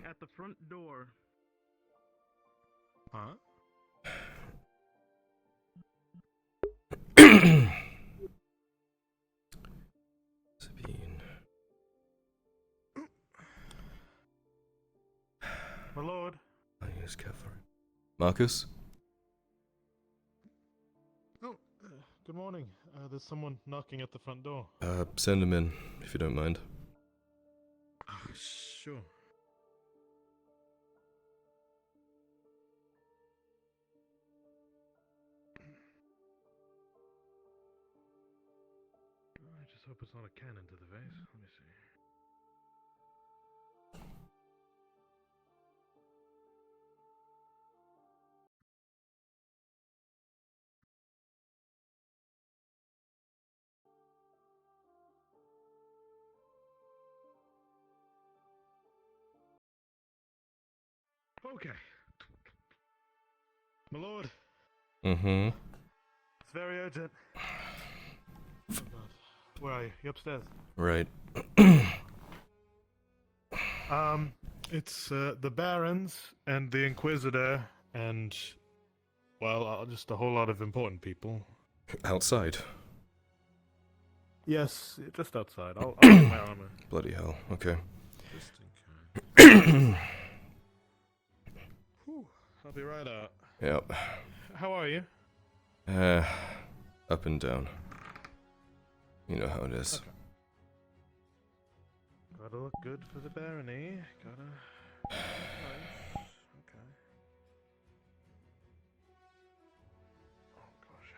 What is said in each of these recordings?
at the front door. Huh? Sabine. My lord. Yes, Catherine. Marcus? Oh, good morning. There's someone knocking at the front door. Send him in, if you don't mind. Sure. I just hope it's not a cannon to the face. Let me see. Okay. My lord. Mm-hmm. It's very urgent. Oh, God. Where are you? You upstairs? Right. It's the Barons and the Inquisitor and, well, just a whole lot of important people. Outside. Yes, just outside. I'll get my armor. Bloody hell. Okay. Just in case. Whew, I'll be right out. Yep. How are you? Up and down. You know how it is. Okay. Gotta look good for the barony. Gotta look nice. Okay. Oh gosh.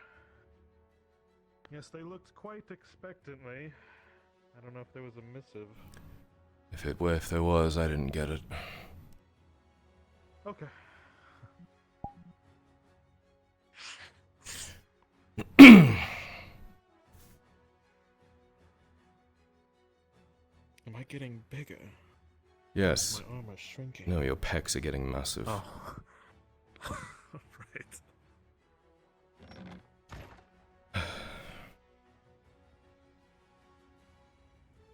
Yes, they looked quite expectantly. I don't know if there was a missive. If there was, I didn't get it. Okay. Am I getting bigger? Yes. My armor's shrinking. No, your pecs are getting massive. Oh. Right.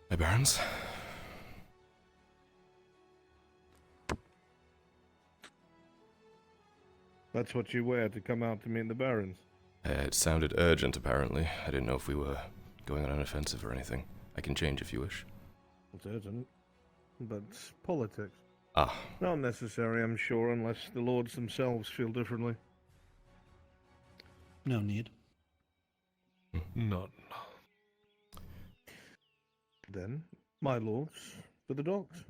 Hey, Barons. That's what you wear to come out to meet the Barons? It sounded urgent, apparently. I didn't know if we were going on an offensive or anything. I can change if you wish. It's urgent, but politics. Ah. Not necessary, I'm sure, unless the lords themselves feel differently. No need. None. Then, my lords, for the dogs.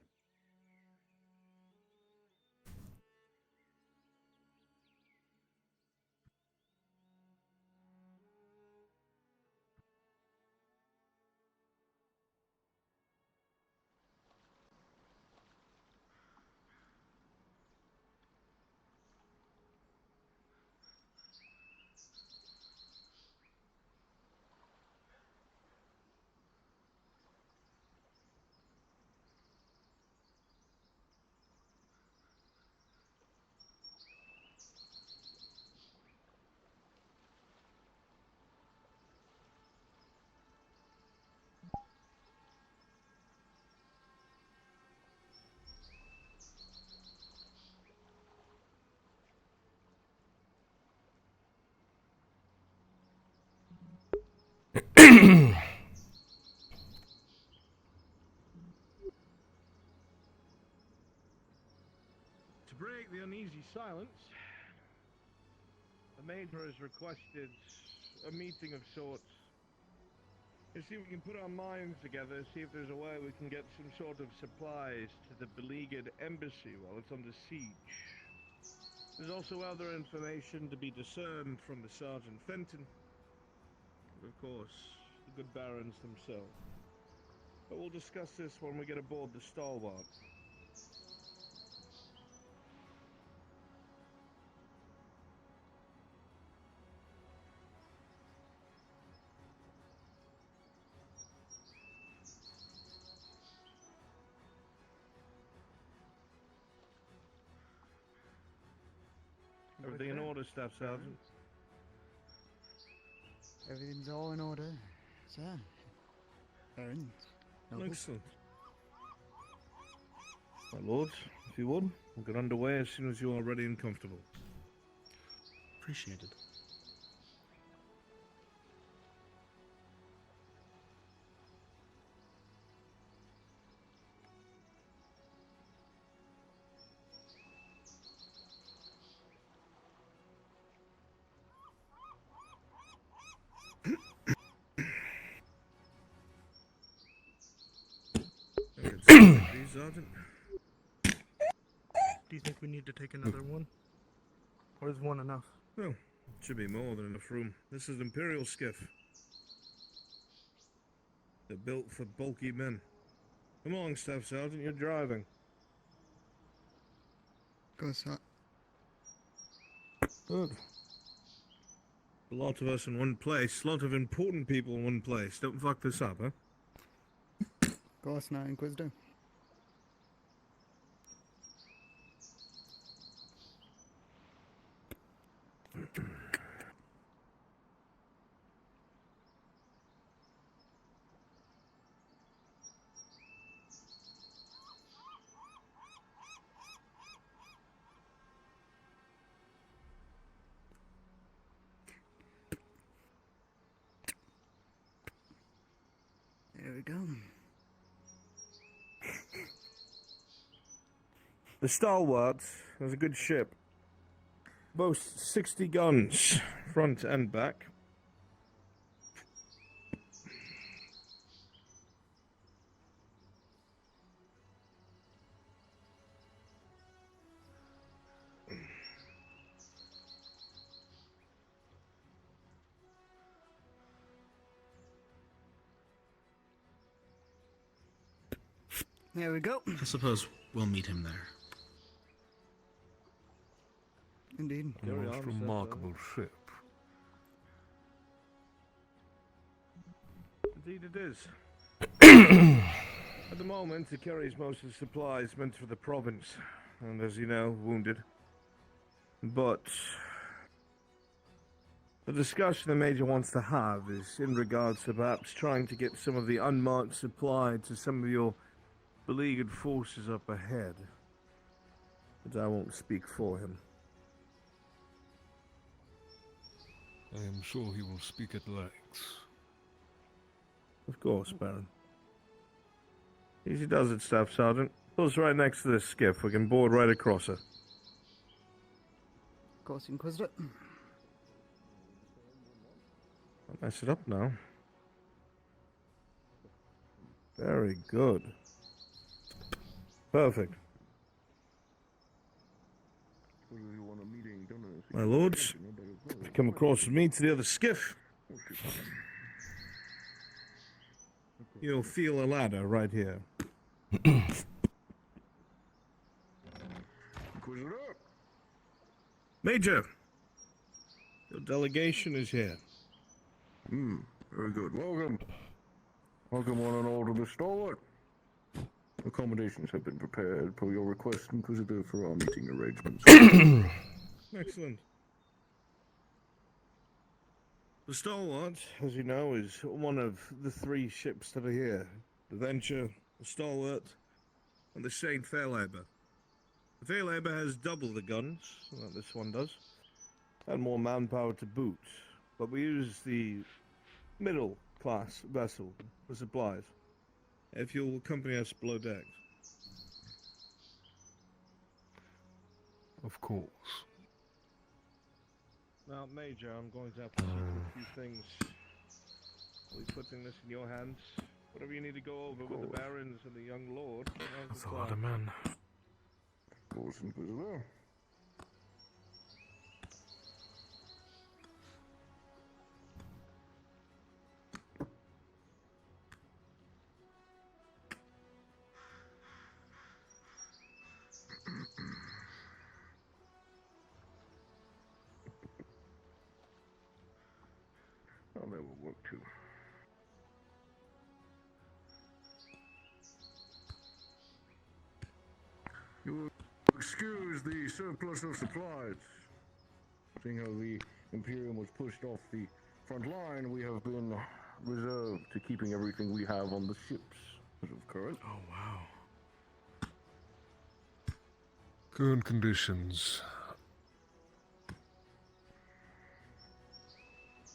To break the uneasy silence, The Major has requested a meeting of sorts. You see, we can put our minds together, see if there's a way we can get some sort of supplies to the beleaguered embassy while it's under siege. There's also other information to be discerned from the Sergeant Fenton. And of course, the good Barons themselves. But we'll discuss this when we get aboard the Stalwart. Everything in order, Staff Sergeant? Everything's all in order, sir. Barons, nobles. Excellent. My lords, if you would, we'll get underway as soon as you are ready and comfortable. Appreciated. Please, Sergeant. Do you think we need to take another one? Or is one enough? Well, it should be more than enough room. This is an Imperial skiff. They're built for bulky men. Come along, Staff Sergeant, you're driving. Of course not. Good. A lot of us in one place, a lot of important people in one place. Don't fuck this up, huh? Of course not, Inquisitor. There we go. The Stalwart is a good ship. Boasts 60 guns, front and back. There we go. I suppose we'll meet him there. Indeed. A most remarkable ship. Indeed it is. At the moment, it carries most of the supplies meant for the province, and as you know, wounded. But the discussion the Major wants to have is in regards to perhaps trying to get some of the unmarked supply to some of your beleaguered forces up ahead. But I won't speak for him. I am sure he will speak at length. Of course, Baron. Easy does it, Staff Sergeant. Pulls right next to this skiff. We can board right across her. Of course, Inquisitor. Don't mess it up now. Very good. Perfect. My lords, come across with me to the other skiff. You'll feel a ladder right here. Major, your delegation is here. Very good. Welcome. Welcome one and all to the Stalwart. Accommodations have been prepared per your request, Inquisitor, for our meeting arrangements. Excellent. The Stalwart, as you know, is one of the 3 ships that are here. The Venture, the Stalwart, and the Saint Fairlabour. The Fairlabour has double the guns that this one does, and more manpower to boot. But we use the middle class vessel for supplies. If you'll accompany us below decks. Of course. Now, Major, I'm going to have to keep a few things. I'll be putting this in your hands. Whatever you need to go over with the barons and the young lord. That's a lot of men. Of course, Inquisitor. Oh, that will work too. You will excuse the surplus of supplies. Seeing how the Imperium was pushed off the front line, we have been reserved to keeping everything we have on the ships as of current. Oh, wow. Current conditions.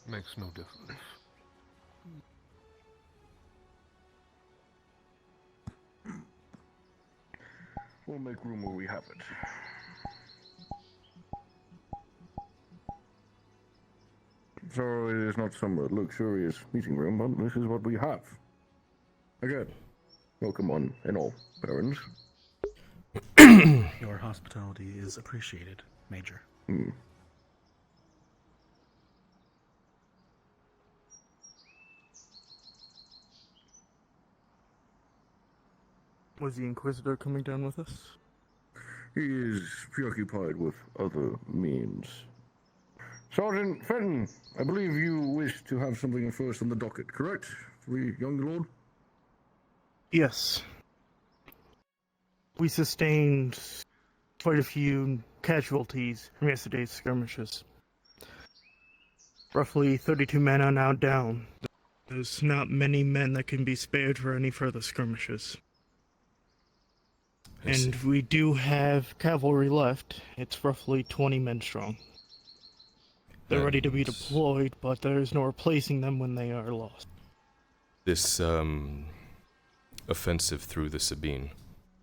Makes no difference. We'll make room where we have it. So it is not some luxurious meeting room, but this is what we have. Again, welcome on and all, parents. Your hospitality is appreciated, Major. Was the Inquisitor coming down with us? He is preoccupied with other means. Sergeant Fenton, I believe you wish to have something first on the docket, correct? The young lord? Yes. We sustained quite a few casualties from yesterday's skirmishes. Roughly 32 men are now down. There's not many men that can be spared for any further skirmishes. I see. And we do have cavalry left. It's roughly 20 men strong. They're ready to be And deployed, but there is no replacing them when they are lost. This offensive through the Sabine,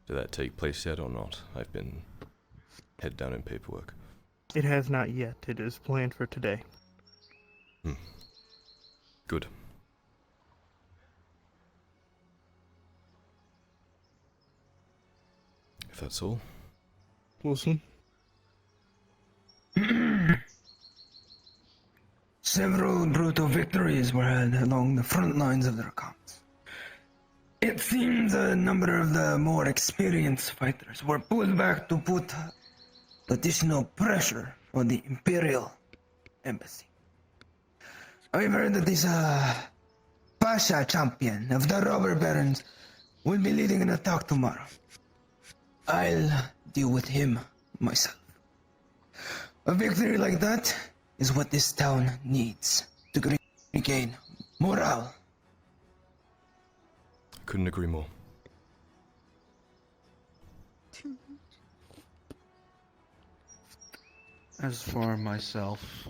did that take place yet or not? I've been head down in paperwork. It has not yet. It is planned for today. Good. If that's all. Wilson? Several brutal victories were had along the front lines of their camps. It seems a number of the more experienced fighters were pulled back to put additional pressure on the Imperial Embassy. I've heard that this Pasha champion of the robber barons will be leading an attack tomorrow. I'll deal with him myself. A victory like that is what this town needs to regain morale. Couldn't agree more. As for myself,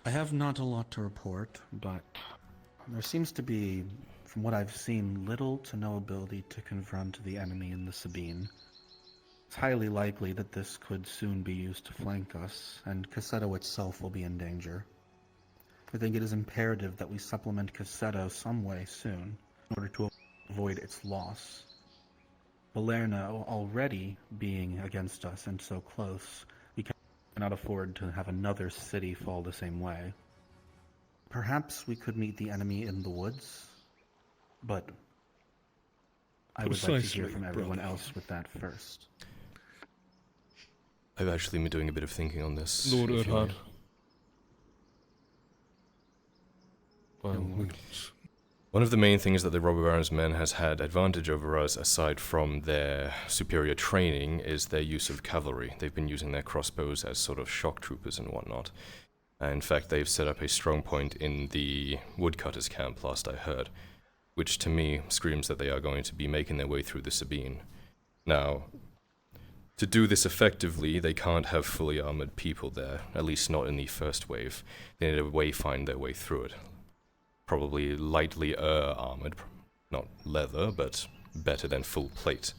I have not a lot to report, but there seems to be, from what I've seen, little to no ability to confront the enemy in the Sabine. It's highly likely that this could soon be used to flank us, and Cassetto itself will be in danger. I think it is imperative that we supplement Cassetto some way soon, in order to avoid its loss. Balerna already being against us and so close, we cannot afford to have another city fall the same way. Perhaps we could meet the enemy in the woods, but I would like to hear Precisely, from everyone brother. else with that first. I've actually been doing a bit of thinking on this. Lord if you Erhard. may. By all means. One of the main things that the Robber Baron's men has had advantage over us, aside from their superior training, is their use of cavalry. They've been using their crossbows as sort of shock troopers and whatnot. In fact, they've set up a strong point in the woodcutters' camp, last I heard, which to me screams that they are going to be making their way through the Sabine. Now, to do this effectively, they can't have fully armored people there, at least not in the first wave. They need to wayfind their way through it. Probably lightly armored, not leather, but better than full plate.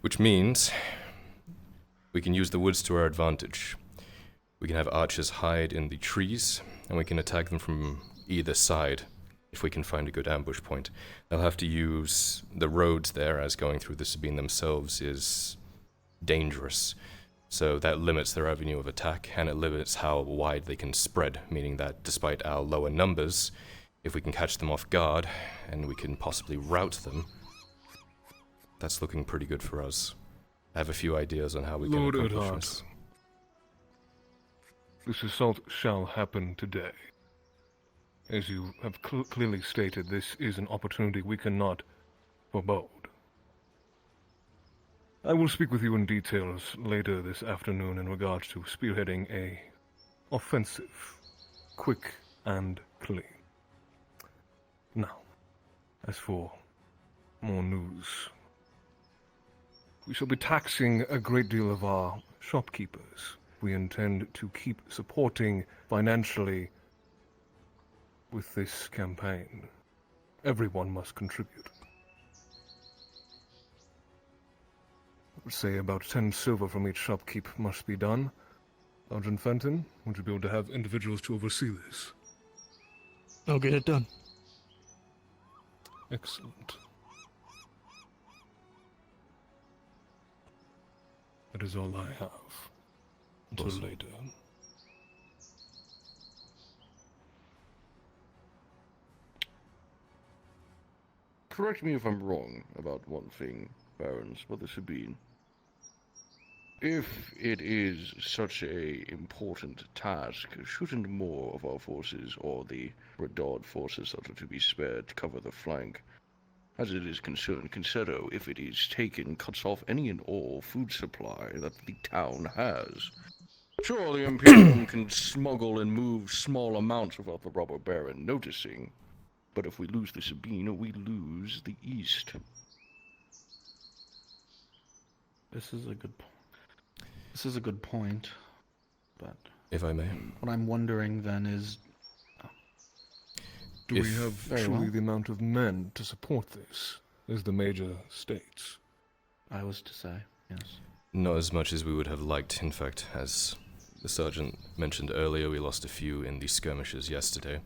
Which means we can use the woods to our advantage. We can have archers hide in the trees, and we can attack them from either side if we can find a good ambush point. They'll have to use the roads there, as going through the Sabine themselves is dangerous. So that limits their avenue of attack, and it limits how wide they can spread, meaning that despite our lower numbers, if we can catch them off guard, and we can possibly rout them, that's looking pretty good for us. I have a few ideas on how we Lord can accomplish Erhard. this. This assault shall happen today. As you have clearly stated, this is an opportunity we cannot forebode. I will speak with you in details later this afternoon in regards to spearheading a offensive, quick and clean. Now, as for more news, We shall be taxing a great deal of our shopkeepers. We intend to keep supporting financially with this campaign. Everyone must contribute. I would say about 10 silver from each shopkeep must be done. Sergeant Fenton, would you be able to have individuals to oversee this? I'll get it done. Excellent. That is all I have. Until Awesome. later. Correct me if I'm wrong about one thing, Barons, but this should be. If it is such a important task, shouldn't more of our forces, or the Redod forces that are to be spared, cover the flank? As it is concerned, consider if it is taken, cuts off any and all food supply that the town has. Sure, the Imperium can smuggle and move small amounts without the robber baron noticing, but if we lose the Sabine, we lose the East. This is a good point, but If I may. what I'm wondering then is, Do we have Very truly well. the amount of men to support this, as the major states? I was to say, yes. Not as much as we would have liked. In fact, as the sergeant mentioned earlier, we lost a few in the skirmishes yesterday.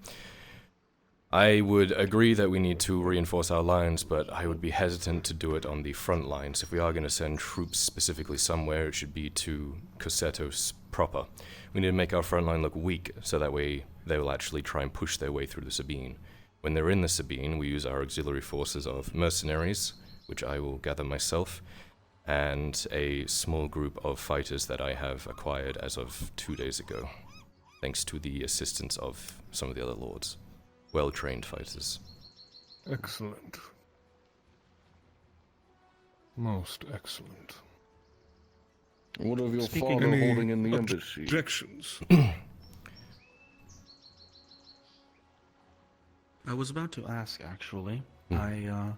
I would agree that we need to reinforce our lines, but I would be hesitant to do it on the front lines. If we are going to send troops specifically somewhere, it should be to Cosetos proper. We need to make our front line look weak, so that way they will actually try and push their way through the Sabine. When they're in the Sabine, we use our auxiliary forces of mercenaries, which I will gather myself, and a small group of fighters that I have acquired as of 2 days ago, thanks to the assistance of some of the other lords. Well-trained fighters. Excellent. Most excellent. What of your Speaking- father Any holding in the embassy? Objections? I was about to ask, actually. Hmm. I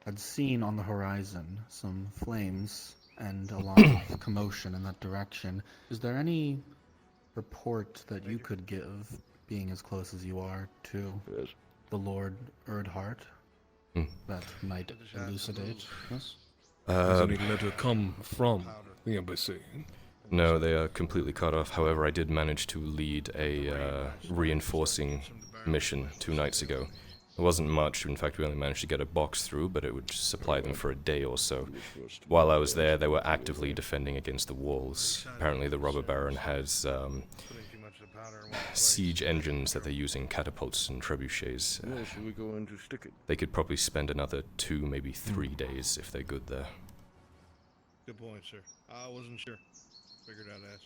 had seen on the horizon some flames and a lot of commotion in that direction. Is there any report that you could give, being as close as you are, to Yes. the Lord Erdhart Hmm. that might elucidate this? Does any letter come from the embassy? No, they are completely cut off. However, I did manage to lead a reinforcing mission 2 nights ago. It wasn't much. In fact, we only managed to get a box through, but it would supply them for a day or so. While I was there, they were actively defending against the walls. Apparently, the robber baron has siege engines that they're using, catapults and trebuchets. Where should we go in to stick it? They could probably spend another 2, maybe 3 days if they're good there. Good point, sir. I wasn't sure. Figured I'd ask.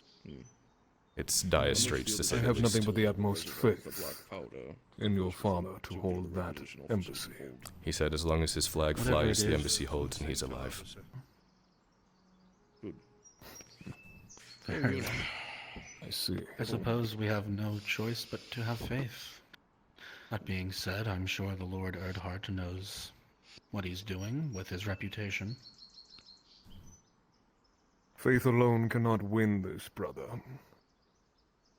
It's dire straits to say I the have least. nothing but the utmost The faith black powder. in your father to hold that embassy. He said as long as his flag Whatever flies, it the is. embassy holds and he's alive. Very well. I see. I suppose we have no choice but to have faith. That being said, I'm sure the Lord Erdhart knows what he's doing with his reputation. Faith alone cannot win this, brother.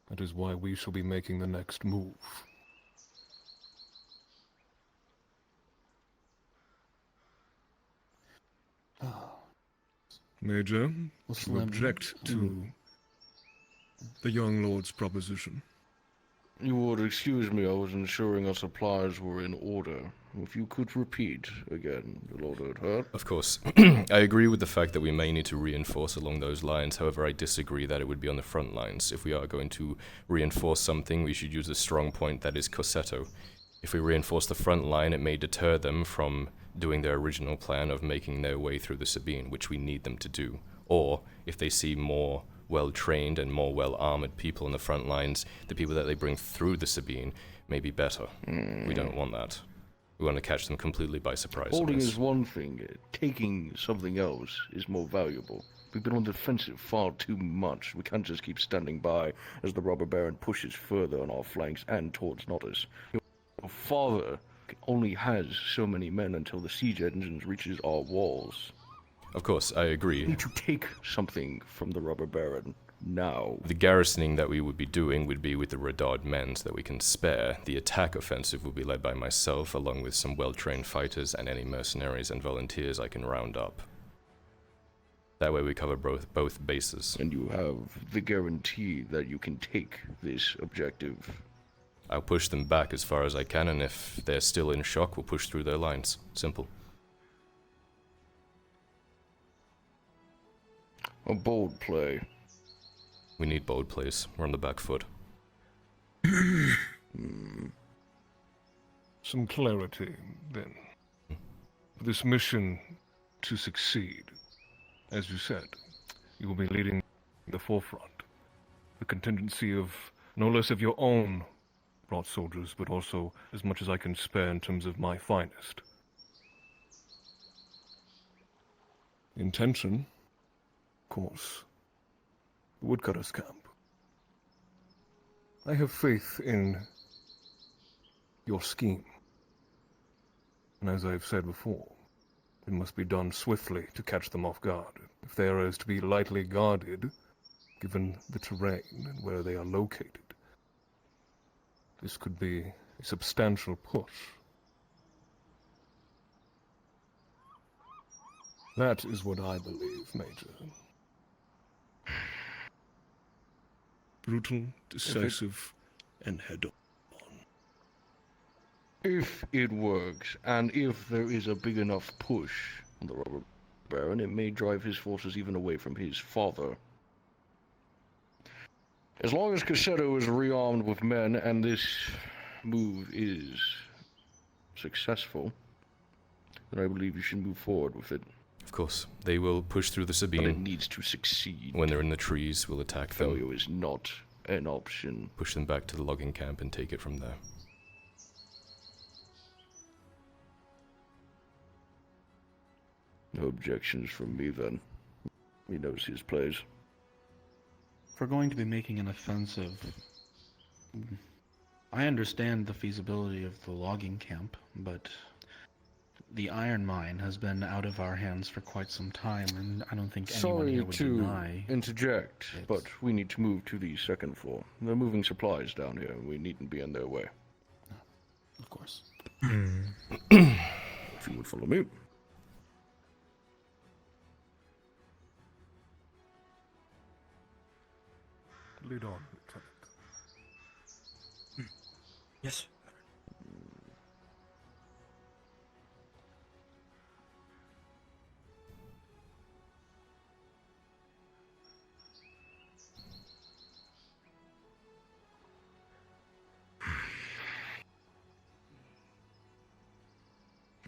That is why we shall be making the next move. Major, Well, you Slim, object to the young lord's proposition. You would excuse me, I was ensuring our supplies were in order. If you could repeat again, the Lord Erdhart. Of course. I agree with the fact that we may need to reinforce along those lines. However, I disagree that it would be on the front lines. If we are going to reinforce something, we should use a strong point that is Coseto. If we reinforce the front line, it may deter them from doing their original plan of making their way through the Sabine, which we need them to do. Or, if they see more well-trained and more well-armored people in the front lines, the people that they bring through the Sabine may be better. We don't want that. We want to catch them completely by surprise. on Holding this. is one thing, taking something else is more valuable. We've been on the defensive far too much. We can't just keep standing by as the robber baron pushes further on our flanks and towards Nautis. Your father only has so many men until the siege engines reaches our walls. Of course, I agree. We need to take something from the Robber Baron now. The garrisoning that we would be doing would be with the Redard men that we can spare. The attack offensive will be led by myself, along with some well-trained fighters and any mercenaries and volunteers I can round up. That way we cover both bases. And you have the guarantee that you can take this objective. I'll push them back as far as I can, and if they're still in shock, we'll push through their lines. Simple. A bold play. We need bold plays. We're on the back foot. Some clarity, then. For this mission to succeed, as you said, you will be leading the forefront. The contingency of no less of your own brought soldiers, but also as much as I can spare in terms of my finest. Intention, of course, the woodcutter's camp. I have faith in your scheme. And as I've said before, it must be done swiftly to catch them off guard. If they are to be lightly guarded, given the terrain and where they are located, this could be a substantial push. That is what I believe, Major. Brutal, decisive, and head-on. If it works, and if there is a big enough push on the Robber Baron, it may drive his forces even away from his father. As long as Cassetto is rearmed with men, and this move is successful, then I believe you should move forward with it. Of course, they will push through the But it Sabine. needs to succeed. When they're in the trees, we'll attack them, Failure is not an option. push them back to the logging camp, and take it from there. No objections from me, then. He knows his plays. If we're going to be making an offensive, I understand the feasibility of the logging camp, but the iron mine has been out of our hands for quite some time, and I don't think anyone Sorry here would to deny. interject, but we need to move to the second floor. They're moving supplies down here, and we needn't be in their way. Of course. If you would follow me. Lead on, Lieutenant. Yes.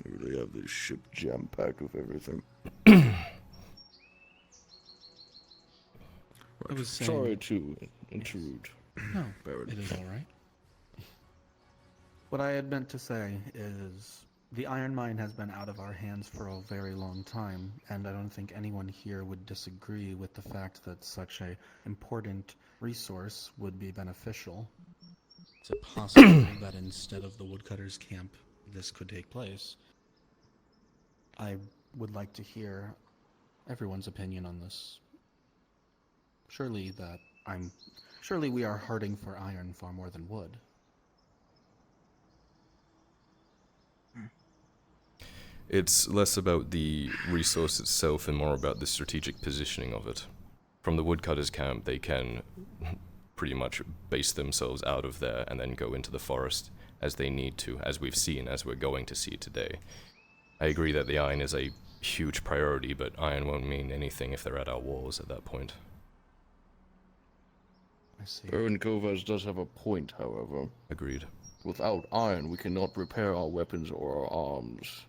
We really have this ship jam-packed with everything. I was saying... Sorry to intrude. No, Baron. it is all right. What I had meant to say is the iron mine has been out of our hands for a very long time, and I don't think anyone here would disagree with the fact that such a important resource would be beneficial. Is it possible that instead of the woodcutter's camp, this could take place? I would like to hear everyone's opinion on this. Surely we are hurting for iron far more than wood. It's less about the resource itself and more about the strategic positioning of it. From the woodcutter's camp, they can pretty much base themselves out of there and then go into the forest as they need to, as we've seen, as we're going to see today. I agree that the iron is a huge priority, but iron won't mean anything if they're at our walls at that point. I see. Baron Kovas does have a point, however. Agreed. Without iron, we cannot repair our weapons or our arms.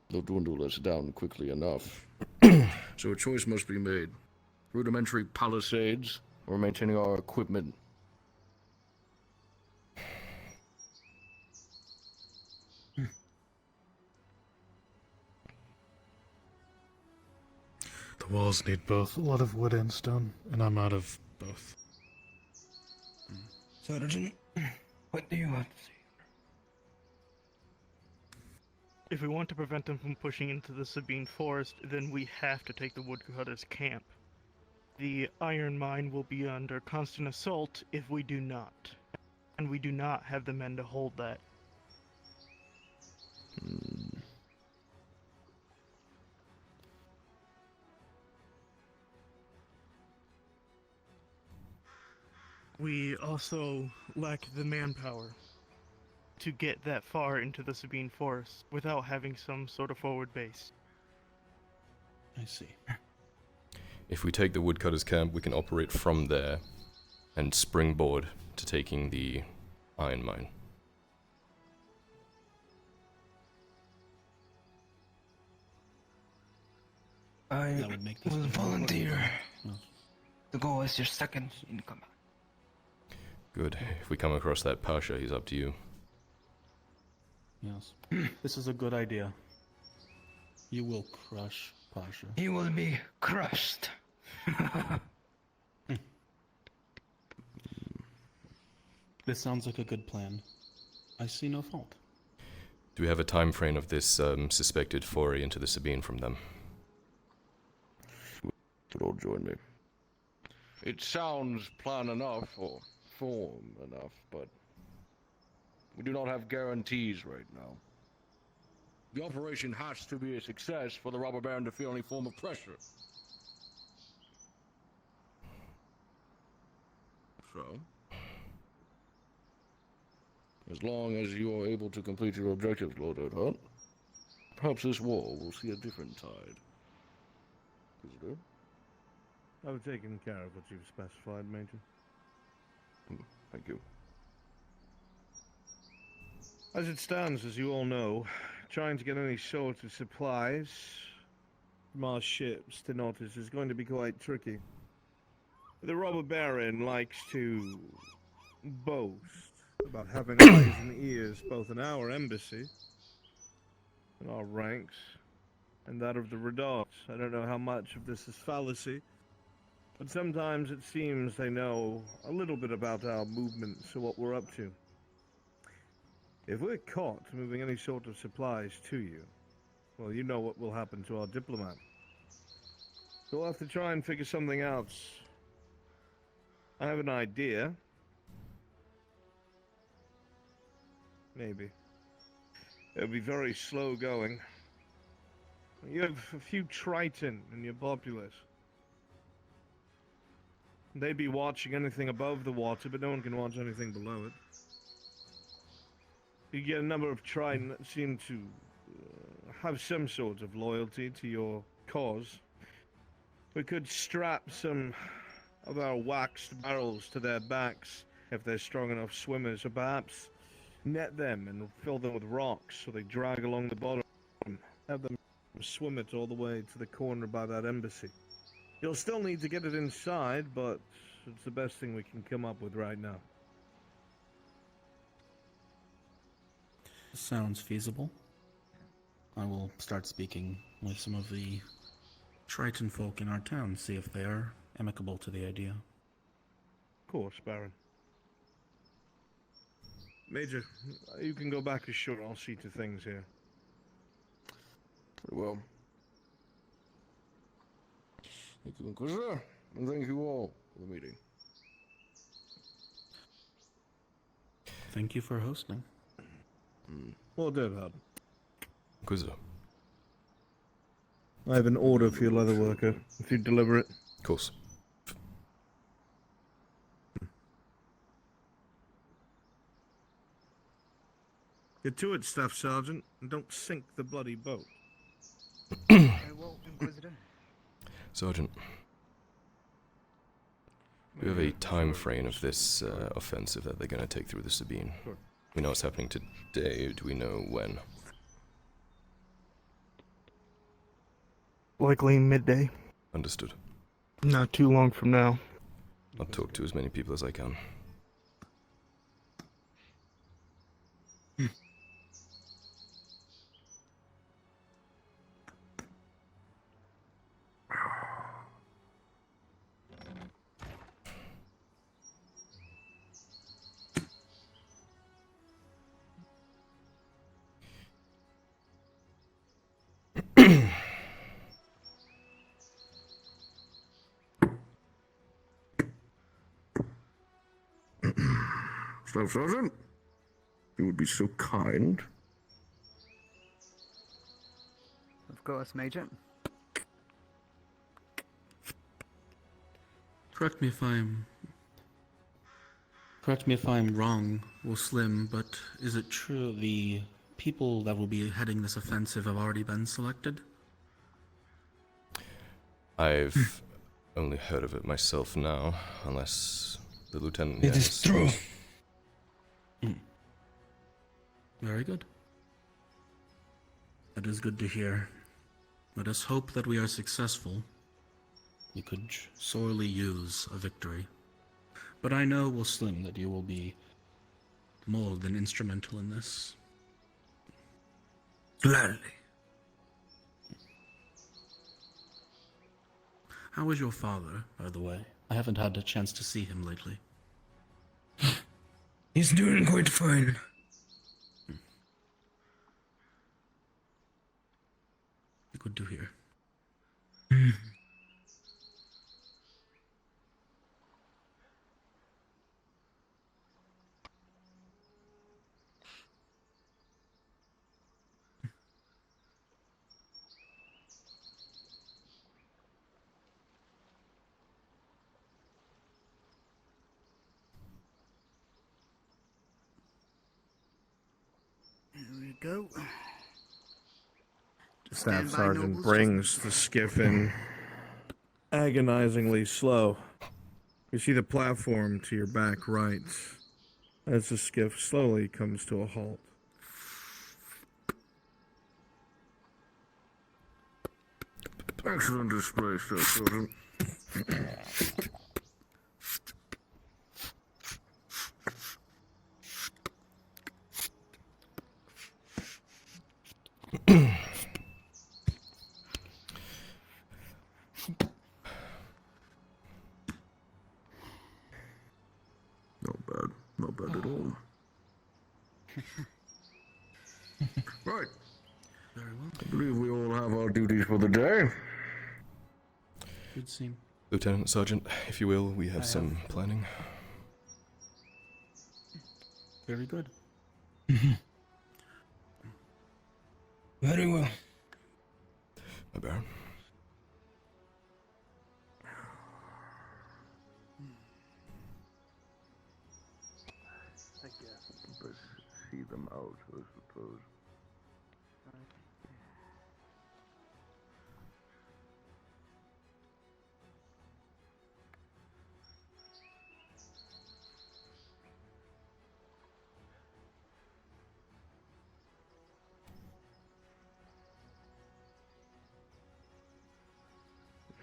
They'll dwindle us down quickly enough. So a choice must be made. Rudimentary palisades, or maintaining our equipment. The walls need both a lot of wood and stone, and I'm out of both. Sergeant, what do you have to say? If we want to prevent them from pushing into the Sabine Forest, then we have to take the woodcutters' camp. The iron mine will be under constant assault if we do not. And we do not have the men to hold that. We also lack the manpower to get that far into the Sabine Forest without having some sort of forward base. I see. If we take the woodcutters' camp, we can operate from there and springboard to taking the iron mine. I That would make this will even more volunteer important. to go as your second in command. Good. If we come across that Pasha, he's up to you. Yes. This is a good idea. You will crush Pasha. He will be crushed. This sounds like a good plan. I see no fault. Do we have a time frame of this suspected foray into the Sabine from them? Could all join me. It sounds plan enough, or form enough, but we do not have guarantees right now. The operation has to be a success for the robber baron to feel any form of pressure. So, as long as you are able to complete your objectives, Lord Earthheart, perhaps this war will see a different tide. Visitor? I've taken care of what you've specified, Major. Thank you. As it stands, as you all know, trying to get any sort of supplies from our ships to Nautis is going to be quite tricky. The robber baron likes to boast about having eyes and ears both in our embassy, in our ranks, and that of the Redots. I don't know how much of this is fallacy, but sometimes it seems they know a little bit about our movements or what we're up to. If we're caught moving any sort of supplies to you, well, you know what will happen to our diplomat. So we'll have to try and figure something out. I have an idea. Maybe. It'll be very slow going. You have a few Triton in your populace. They'd be watching anything above the water, but no one can watch anything below it. You get a number of Triton that seem to have some sort of loyalty to your cause. We could strap some of our waxed barrels to their backs if they're strong enough swimmers, or perhaps net them and fill them with rocks so they drag along the bottom. Have them swim it all the way to the corner by that embassy. You'll still need to get it inside, but it's the best thing we can come up with right now. Sounds feasible. I will start speaking with some of the Triton folk in our town, see if they are amicable to the idea. Of course, Baron. Major, you can go back ashore. I'll see to things here. Very well. Thank you, Inquisitor, and thank you all for the meeting. Thank you for hosting. Well done, Hub. Inquisitor. I have an order for your leather worker, if you deliver it. Of course. Get to it, Staff Sergeant, and don't sink the bloody boat. I won't, Inquisitor. Sergeant, do you have a time frame of this offensive that they're going to take through the Sabine? Sure. We know it's happening today. Do we know when? Likely midday. Understood. Not too long from now. I'll talk to as many people as I can. Staff Sergeant, you would be so kind. Of course, Major. Correct me if I'm wrong, Will Slim, but is it true the people that will be heading this offensive have already been selected? I've only heard of it myself now, unless the lieutenant It is true. Very good. That is good to hear. Let us hope that we are successful. We could sorely use a victory. But I know, Will Slim, that you will be more than instrumental in this. Gladly. How is your father, by the way? I haven't had a chance to see him lately. He's doing quite fine. Good to hear. Here we go. Staff Stand by, Sergeant nobles, brings the skiff in agonizingly slow. You see the platform to your back right as the skiff slowly comes to a halt. Excellent display, Staff Sergeant. Not bad at all. Right. Very well. I believe we all have our duties for the day. Good scene. Lieutenant, Sergeant, if you will, we have some planning. Very good. Very well. My Baron. Let's see them out, I suppose.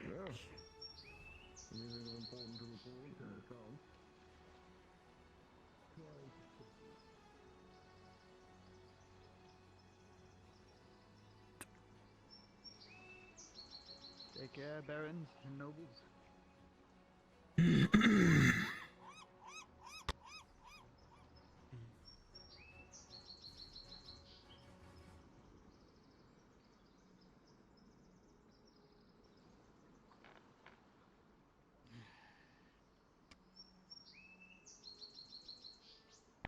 Yes. Anything important to report? Tom? Take care, barons and nobles.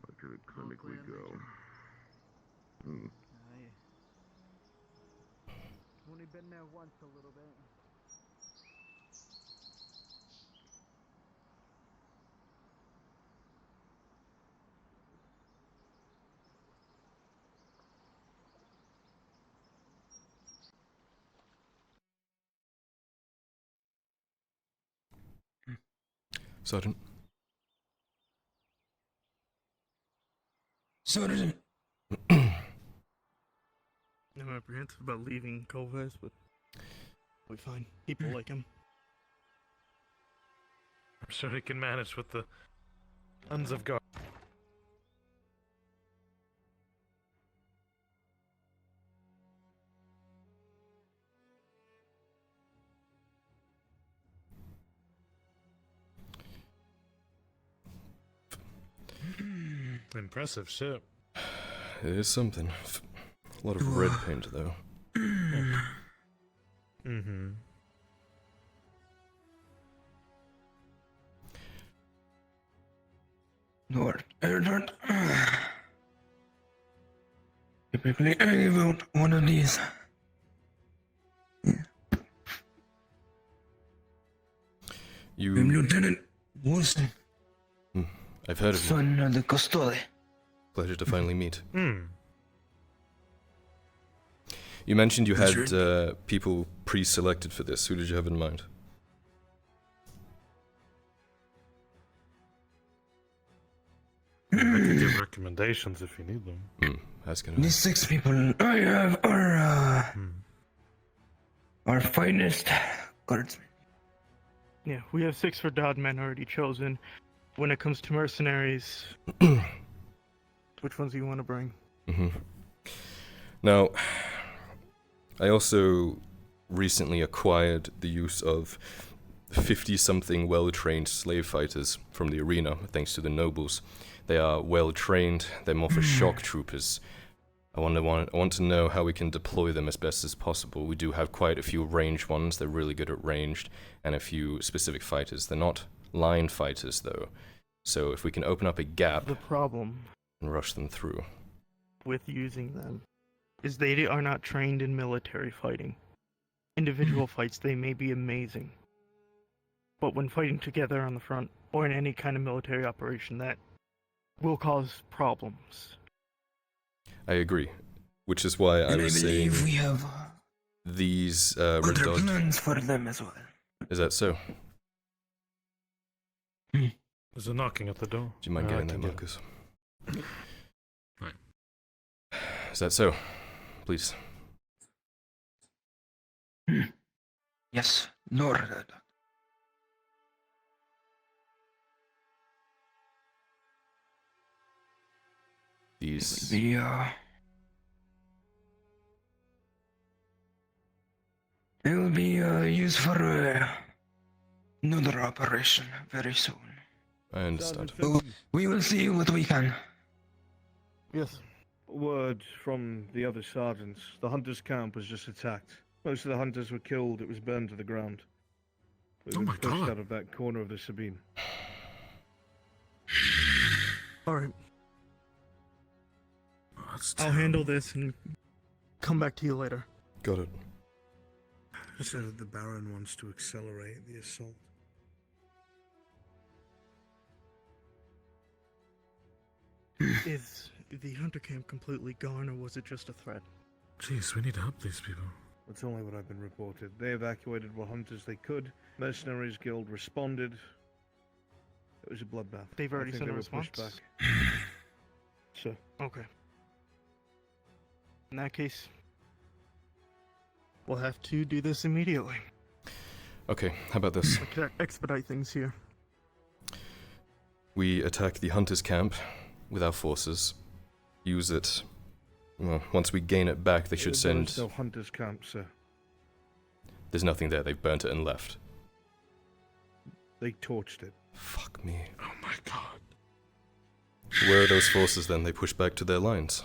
Back to the clinic we clear, go. Major. Only been there once a little bit. Sergeant. Sergeant. I'm apprehensive about leaving Kovac, but we'll be fine. People like him. I'm sure he can manage with the tons of guard. Impressive ship. It is something. A lot of red paint, though. Mm-hmm. Lord Edward. Typically, I vote one of these. I'm You. Lieutenant Wilson, I've heard of you. son of the Custode. Pleasure to finally meet. Hmm. You mentioned you That's had people pre-selected for this. Who did you have in mind? I can give recommendations if you need them. That's gonna. These 6 people I have are our finest guardsmen. Yeah, we have 6 for Dodman already chosen. When it comes to mercenaries, which ones do you want to bring? Now, I also recently acquired the use of 50-something well-trained slave fighters from the arena, thanks to the nobles. They are well-trained, they're more for shock troopers. I want to know how we can deploy them as best as possible. We do have quite a few ranged ones, they're really good at ranged, and a few specific fighters. They're not line fighters, though. So if we can open up a gap The problem and rush them through. with using them is they are not trained in military fighting. Individual fights, they may be amazing. But when fighting together on the front, or in any kind of military operation, that will cause problems. I agree. Which is why I And I was saying believe we have these red other dot. plans for them as well. Is that so? There's a knocking at the door. Do you mind I getting can that, get it. Lucas? Right. Is that so? Please. Yes, Lord. These. The it will be used for another operation very soon. I understand. Sergeant Fenton, We will see what we can. Yes. word from the other sergeants. The hunters' camp was just attacked. Most of the hunters were killed. It was burned to the ground. We Oh were my pushed God. out of that corner of the Sabine. Alright, Oh, that's I'll terrible. handle this and come back to you later. Got it. So the Baron wants to accelerate the assault. Is the hunter camp completely gone, or was it just a threat? Jeez, we need to help these people. That's only what I've been reported. They evacuated what hunters they could. Mercenaries Guild responded. It was a bloodbath. They've I already think sent they a were pushed response? back. So, Okay. In that case, we'll have to do this immediately. Okay, how about this? We can expedite things here. We attack the hunter's camp with our forces. Use it. Well, once we gain it back, they should there was send. no hunters' camp, sir. There's nothing there. They've burnt it and left. They torched it. Fuck me. Oh my God. Where are those forces then? They push back to their lines.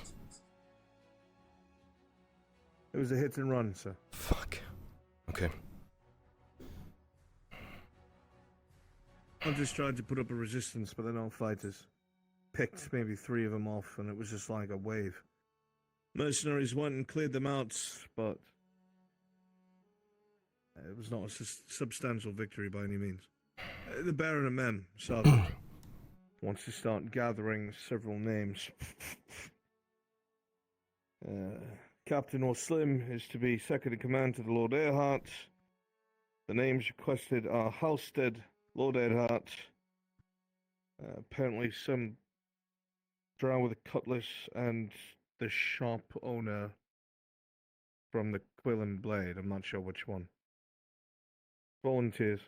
It was a hit and run, sir. Fuck. Okay. Hunters tried to put up a resistance, but they're not fighters. Picked maybe 3 of them off, and it was just like a wave. Mercenaries went and cleared them out, but it was not a substantial victory by any means. The Baron of Men, Sergeant, wants to start gathering several names. Captain or Slim is to be second in command to the Lord Earhart. The names requested are Halstead, Lord Earhart, apparently some drow with a cutlass, and the shop owner from the Quill and Blade. I'm not sure which one. Volunteers.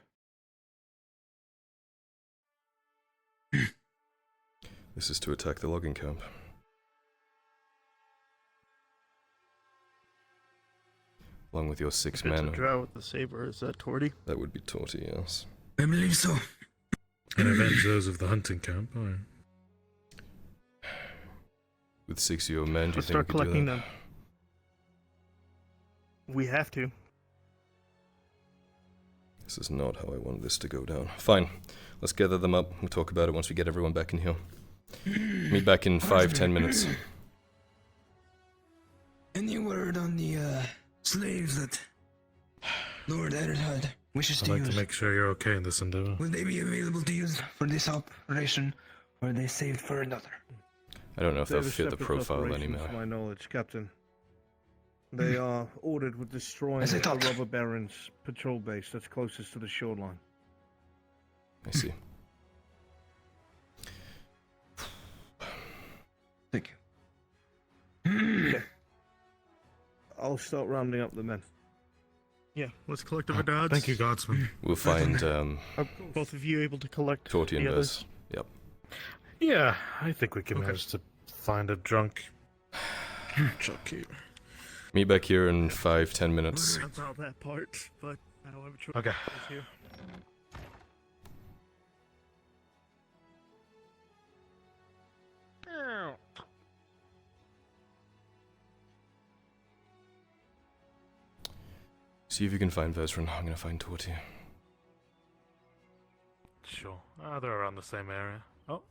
This is to attack the logging camp. Along with your 6 It's a men. drow with the saber. Is that Torty? That would be Torty, yes. I believe so. And avenge those of the hunting camp. Alright. With 6 of your men, do you Let's think start we could do collecting that? them. We have to. This is not how I want this to go down. Fine. Let's gather them up. We'll talk about it once we get everyone back in here. Meet back in 5-10 minutes. Any word on the slaves that Lord Eddard wishes I'd to like use? to make sure you're okay in this endeavor. Will they be available to use for this operation, or are they saved for another? I don't know if They're they'll a fit the separate profile operation, anymore. To my knowledge, Captain. They are ordered with destroying As I the thought. Robber Baron's patrol base that's closest to the shoreline. I see. Thank you. I'll start rounding up the men. Yeah, let's collect our dogs. Thank you, Godsman. We'll find Are both of you able to collect Torty and the others? Bess. Yep. Yeah, I think we can manage to find a drunk. Chucky. Meet back here in 5-10 minutes. About that part, but I don't have a choice. Okay. Here. See if you can find Vezran. I'm gonna find Torty. Sure. They're around the same area. Oh.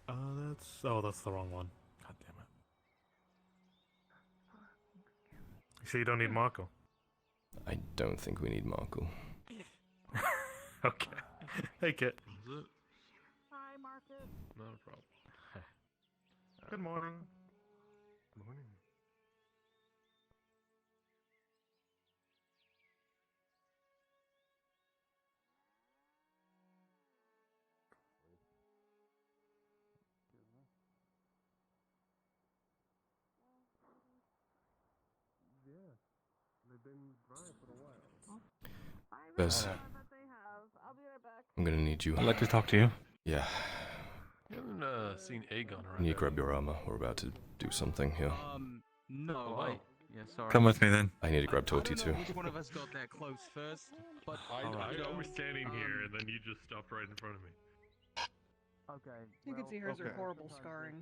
That's the wrong one. God damn it. You sure you don't need Marco? I don't think we need Markle. Okay. Hey, Kit. Hi, Marcus. Not a problem. Good morning. Morning. Bess, I'm gonna need you. I'd like to talk to you. Yeah, You haven't seen Aegon around. you need to grab your armor. We're about to do something here. No, Oh. wait. Yeah, sorry. Come with me then. I need to grab Torty too. Which one of us got that close first? But I was standing here, and then you just stopped right in front of me. Okay. You can see hers okay. are horrible scarring.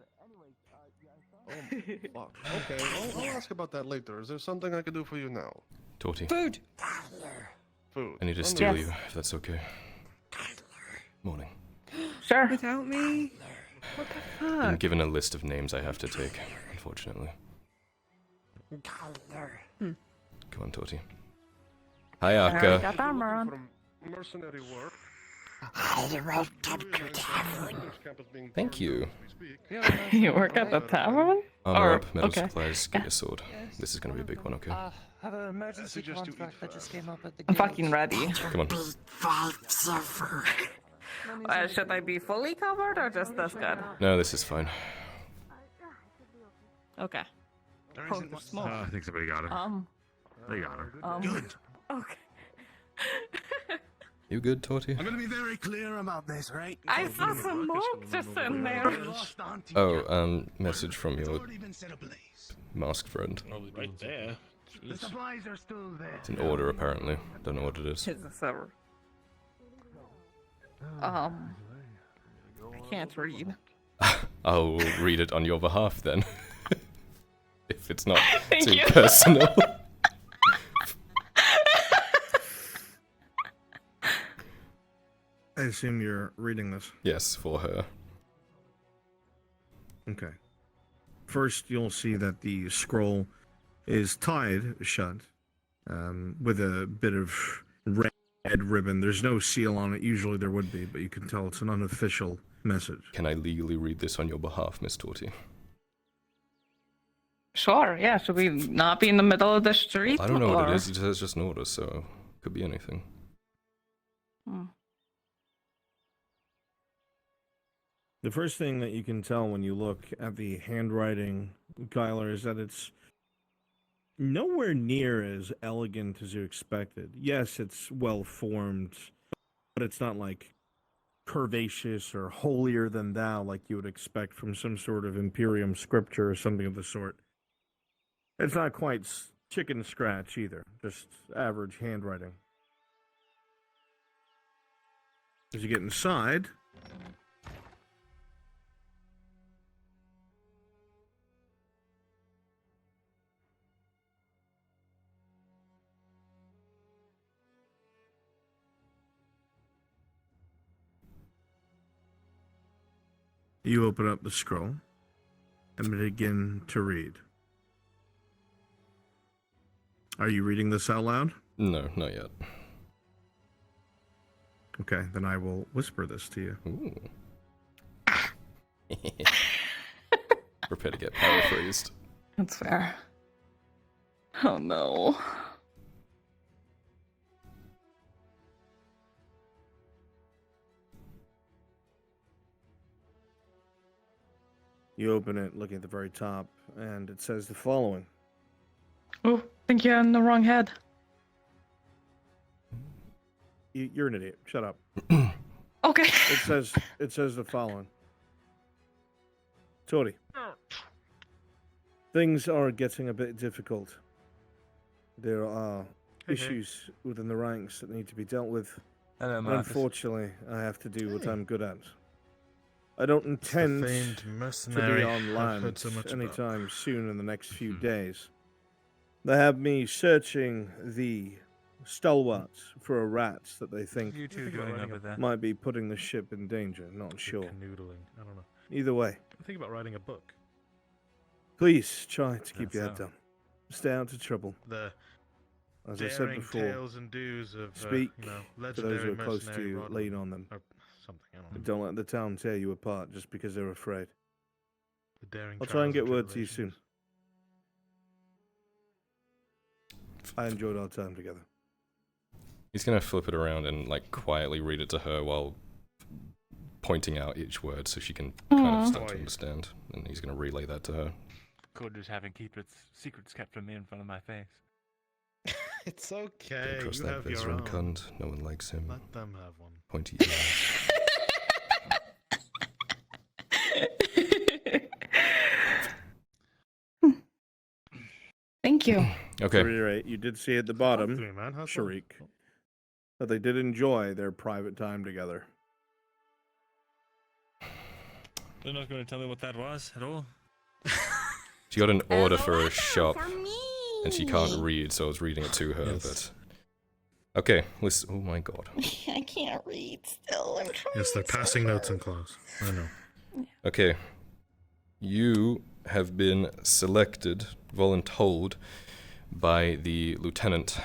Fuck. Okay, I'll ask about that later. Is there something I can do for you now? Torty, Food! Food. I need to steal you, if that's okay. Morning. Sure. Without me? What the Been fuck? given a list of names I have to take, unfortunately. Come on, Torty. Hi, Akka. Got that, Maron. From mercenary work. Thank you. You work at the tavern? Armor Or- up, metal okay. supplies, get your sword. This is gonna be a big one, okay? have an emergency contract that just came up at the I'm fucking ready. Come on. Should I be fully covered or just this good? No, this is fine. Okay. Holy smoke. I think somebody got her. They got her. Good. Okay. You good, Torty? I'm gonna be very clear about this, right? I saw some smoke just in there. Oh, message from your masked friend. Right there. The supplies are still there. It's an order, apparently. Don't know what it is. Jesus ever. I can't read. I'll read it on your behalf then. If it's not Thank too you. personal. I assume you're reading this. Yes, for her. Okay. First, you'll see that the scroll is tied shut with a bit of red ribbon. There's no seal on it. Usually there would be, but you can tell it's an unofficial message. Can I legally read this on your behalf, Miss Torty? Sure, yeah. Should we not be in the middle of the street? I don't know what or- it is. It says just an order, so could be anything. Hmm. The first thing that you can tell when you look at the handwriting, Kyler, is that it's nowhere near as elegant as you expected. Yes, it's well formed, but it's not like curvaceous or holier than thou like you would expect from some sort of Imperium scripture or something of the sort. It's not quite chicken scratch either, just average handwriting. As you get inside, You open up the scroll and begin to read. Are you reading this out loud? No, not yet. Okay, then I will whisper this to you. Ooh. Prepare to get paraphrased. That's fair. Oh no. You open it, looking at the very top, and it says the following. Oh, I think you're in the wrong head. You're an idiot. Shut up. Okay. It says the following. Tori. Things are getting a bit difficult. There are issues within the ranks that need to be dealt with. Hello, And Marcus. unfortunately, I have to do what I'm good at. I don't intend famed to be mercenary on I've heard land so much about. anytime soon in the next few days. They have me searching the Stalwarts for a rat that they think You two doing over there? might be putting the ship in danger. Not sure. Canoodling. I don't know. Either way, Think about writing a book. please try to keep your head so. down. Stay out of trouble. The As I said daring before, tales and doos of speak you know, to those who are legendary close to mercenary you, Rodman lean on them. or something. I don't know. Don't let the town tear you apart just because they're afraid. The daring I'll try and trials get word to you soon. tribulations. I enjoyed our time together. He's gonna flip it around and like quietly read it to her while pointing out each word so she can kind of start to understand. And he's gonna relay that to her. Could just having secrets kept from me in front of my face. It's okay. Don't trust You that have your veteran own. cunt. No one likes him. Let them have one. Pointy ears. Thank you. Okay. To reiterate, you did see at the bottom, Talk to me, man. How's Sharik, that they did enjoy their private time together. They're not going to tell me what that was at all. She got an order for a shop, For me. and she can't read, so I was reading it to her. Yes. But okay, listen. Oh my god. I can't read still. I'm trying. Yes, they're passing notes in class. I know. Okay. You have been selected, voluntold, by the lieutenant,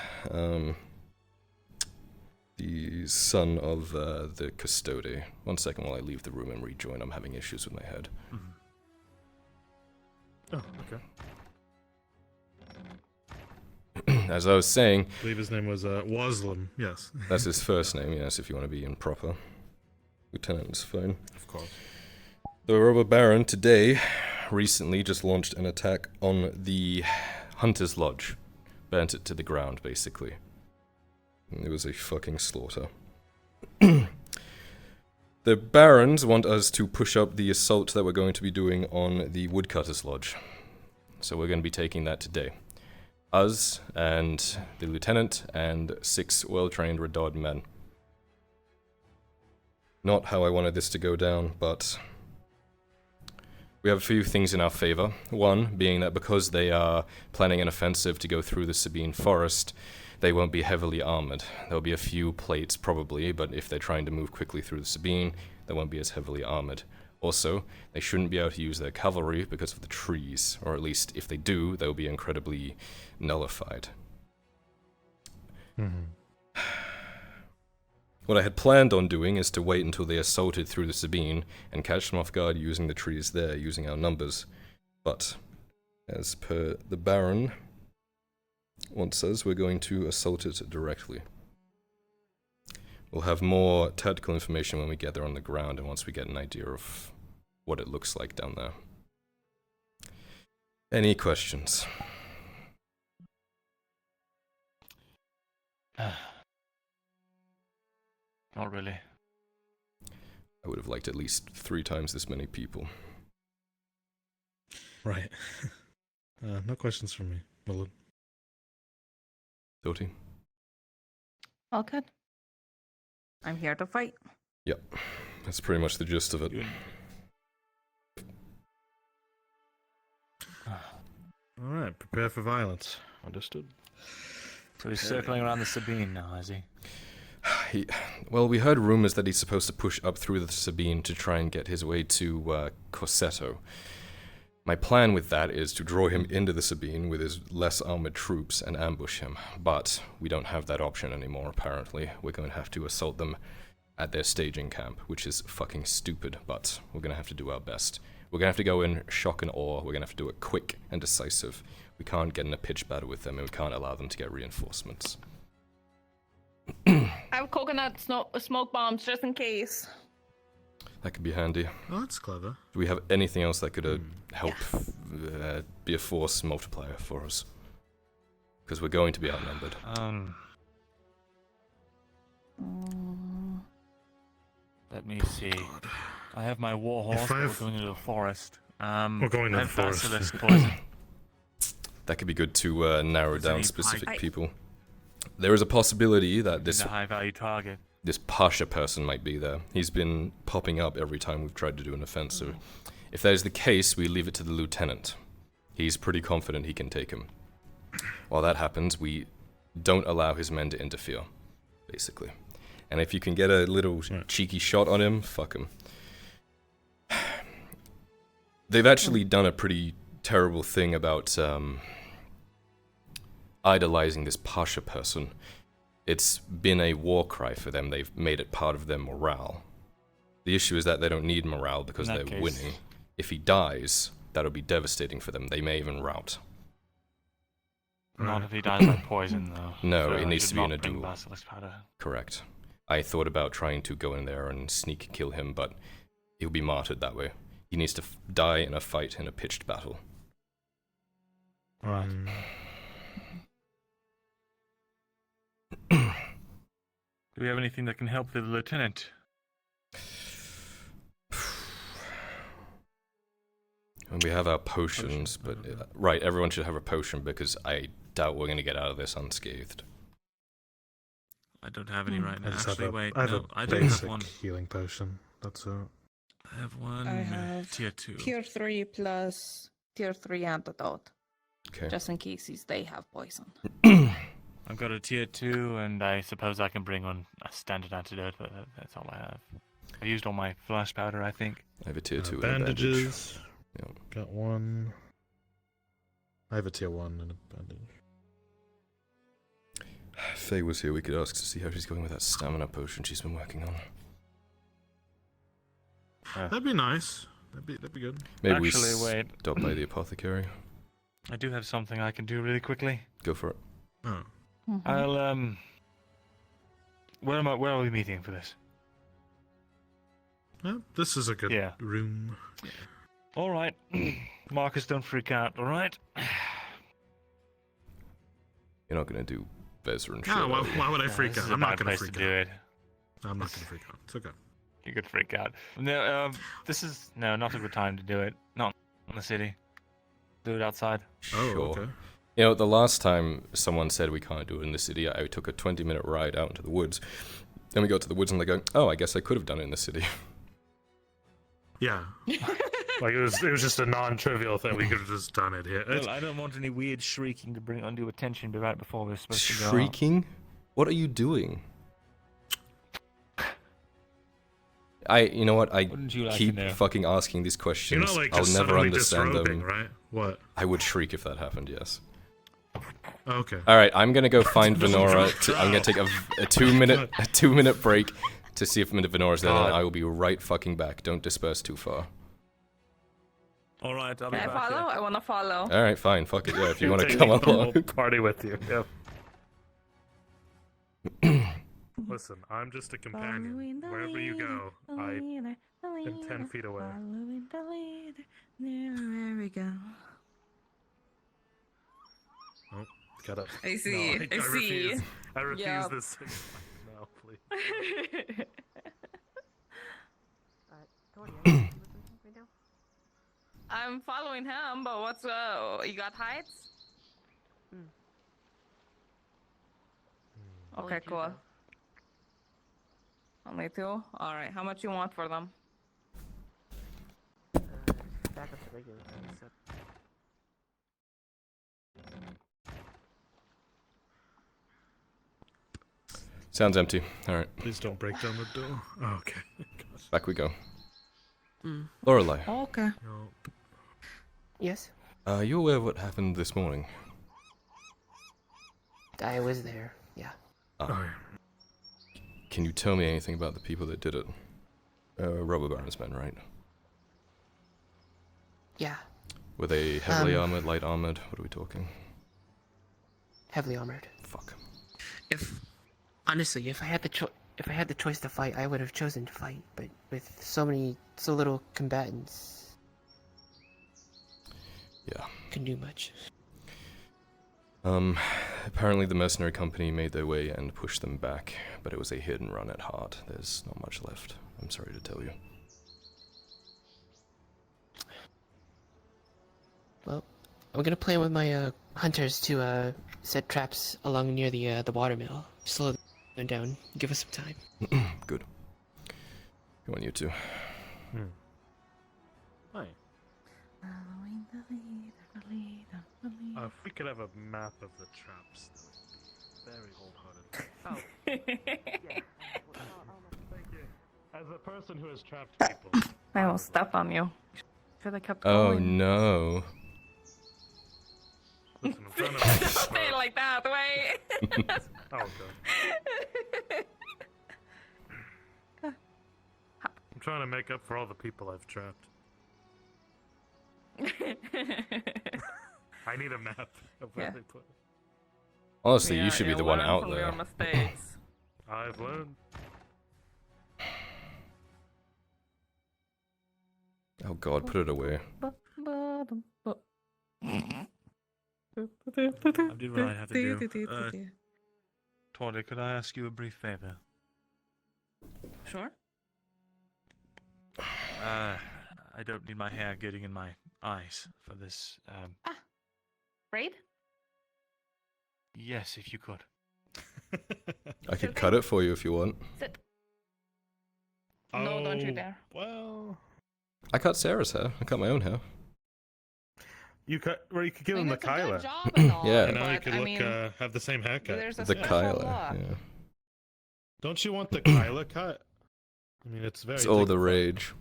the son of the custode. 1 second while I leave the room and rejoin. I'm having issues with my head. Oh, okay. As I was saying, I believe his name was Waslam. Yes. that's his first name, yes, if you want to be improper. Lieutenant is fine. Of course. The Robber Baron today recently just launched an attack on the Hunter's Lodge. Burnt it to the ground, basically. It was a fucking slaughter. The Barons want us to push up the assault that we're going to be doing on the Woodcutter's Lodge. So we're going to be taking that today. Us and the Lieutenant and 6 well-trained Redod men. Not how I wanted this to go down, but we have a few things in our favor. One being that because they are planning an offensive to go through the Sabine Forest, they won't be heavily armored. There'll be a few plates probably, but if they're trying to move quickly through the Sabine, they won't be as heavily armored. Also, they shouldn't be able to use their cavalry because of the trees, or at least if they do, they'll be incredibly nullified. What I had planned on doing is to wait until they assaulted through the Sabine and catch them off guard using the trees there, using our numbers. But, as per the Baron wants us, we're going to assault it directly. We'll have more tactical information when we get there on the ground and once we get an idea of what it looks like down there. Any questions? Not really. I would have liked at least 3 times this many people. Right. No questions from me. Well, Doti? All good. I'm here to fight. Yep. That's pretty much the gist of it. alright, prepare for violence. Understood. So he's circling around the Sabine now, is he? Well, we heard rumors that he's supposed to push up through the Sabine to try and get his way to Corsetto. My plan with that is to draw him into the Sabine with his less armored troops and ambush him, but we don't have that option anymore, apparently. We're going to have to assault them at their staging camp, which is fucking stupid, but we're going to have to do our best. We're going to have to go in shock and awe. We're going to have to do it quick and decisive. We can't get in a pitched battle with them, and we can't allow them to get reinforcements. I have coconut smoke bombs just in case. That could be handy. Oh, that's clever. Do we have anything else that could help be a force multiplier for us? Because we're going to be outnumbered. Let me see. I have my war horse, but we're going into the forest. We're going to the forest. Basilisk poison. That could be good to narrow down specific people. There is a possibility that this a high-value target. This Pasha person might be there. He's been popping up every time we've tried to do an offensive. If that is the case, we leave it to the lieutenant. He's pretty confident he can take him. While that happens, we don't allow his men to interfere, basically. And if you can get a little cheeky shot on him, fuck him. They've actually done a pretty terrible thing about idolizing this Pasha person. It's been a war cry for them. They've made it part of their morale. The issue is that they don't need morale because they're winning. If he dies, that'll be devastating for them. They may even rout. Not if he dies by poison, though. No, So it I needs should to be in not a bring duel. basilisk powder. Correct. I thought about trying to go in there and sneak kill him, but he'll be martyred that way. He needs to die in a fight in a pitched battle. Right. Do we have anything that can help the lieutenant? And we have our potions, but right, everyone should have a potion because I doubt we're going to get out of this unscathed. I don't have any right now. I just Actually, have wait, I have no, a I don't have basic one. healing potion. That's it. I have one. I have tier 2. Tier 3 plus Tier 3 antidote. Okay. Just in case they have poison. I've got a tier 2, and I suppose I can bring on a standard antidote, but that's all I have. I used all my flash powder, I think. I have a tier 2 and a bandage. Bandages. Yep. Got one. I have a tier 1 and a bandage. If Faye was here, we could ask to see how she's going with that stamina potion she's been working on. That'd be nice. That'd be good. Maybe Actually, we wait. stop by the apothecary. I do have something I can do really quickly. Go for it. Oh. I'll where are we meeting for this? Well, this is a good room. All right. Marcus, don't freak out, all right? You're not gonna do Vezra and shit. No, are you? why would I freak This out? is a I'm not bad gonna place freak to out. do it. I'm not gonna freak out. It's okay. You could freak out. No, this is not a good time to do it. Not in the city. Do it outside. Oh, Sure. okay. You know, the last time someone said we can't do it in the city, I took a 20-minute ride out into the woods. Then we got to the woods and they go, oh, I guess I could have done it in the city. Yeah. Like it was just a non-trivial thing. We could have just done it here. Well, I don't want any weird shrieking to bring undue attention right before we're supposed to go out. Shrieking? What are you doing? You know what? I Wouldn't you like keep to know? fucking asking these questions. You're not like I'll just never suddenly understand disrobing, them. right? What? I would shriek if that happened, yes. Okay. All right, I'm gonna go find Venora. I'm gonna take a 2-minute break to see if Venora's there. Then I will be right fucking back. Don't disperse too far. All right, I'll be Can I back. follow? I want to follow. All right, fine. Fuck it. Yeah, if you want to Take come the whole along. party with you. Yep. Listen, I'm just a companion. Wherever you go, I am 10 feet away. There we go. Oh, got up. I see. No, I see. Refuse. I refuse Yup. this. No, please. I'm following him, but what's you got heights? Okay, cool. Only 2? Alright, how much you want for them? Sounds empty. Alright. Please don't break down the door. Oh, okay. Back we go. Mm. Lorelei. Okay. Yes, Are you aware of what happened this morning? I was there. Yeah. Can you tell me anything about the people that did it? Robber Baron's men, right? Yeah. Were they heavily armored, light armored? What are we talking? Heavily armored. Fuck. Honestly, if I had the choice to fight, I would have chosen to fight. But with so little combatants, yeah, couldn't do much. Apparently the mercenary company made their way and pushed them back, but it was a hit and run at heart. There's not much left. I'm sorry to tell you. Well, I'm gonna plan with my hunters to set traps along near the watermill. Slow them down. Give us some time. Good. Who want you to? Hi. If we could have a map of the traps, that would be very wholehearted. Thank you. As a person who has trapped people. I almost stepped on you. Should have kept Oh going. no. Listen, I'm trying to Don't say it like that, wait. Oh, God. I'm trying to make up for all the people I've trapped. I need a map of where they put it. Honestly, you should be the one learn out from there. your mistakes. I've learned. Oh god, put it away. I did what I had to do. Tori, could I ask you a brief favor? Sure. I don't need my hair getting in my eyes for this. Braid? Yes, if you could. I could cut it for you if you want. Sit. No, don't you dare. Well, I cut Sarah's hair. I cut my own hair. you could give him the it's a good Kyla. job and all, Yeah. And now you but, could I look, mean, have the same haircut. there's a The special Kyla. look. Yeah. Don't you want the Kyla cut? I mean, it's very. It's all the dignified. rage.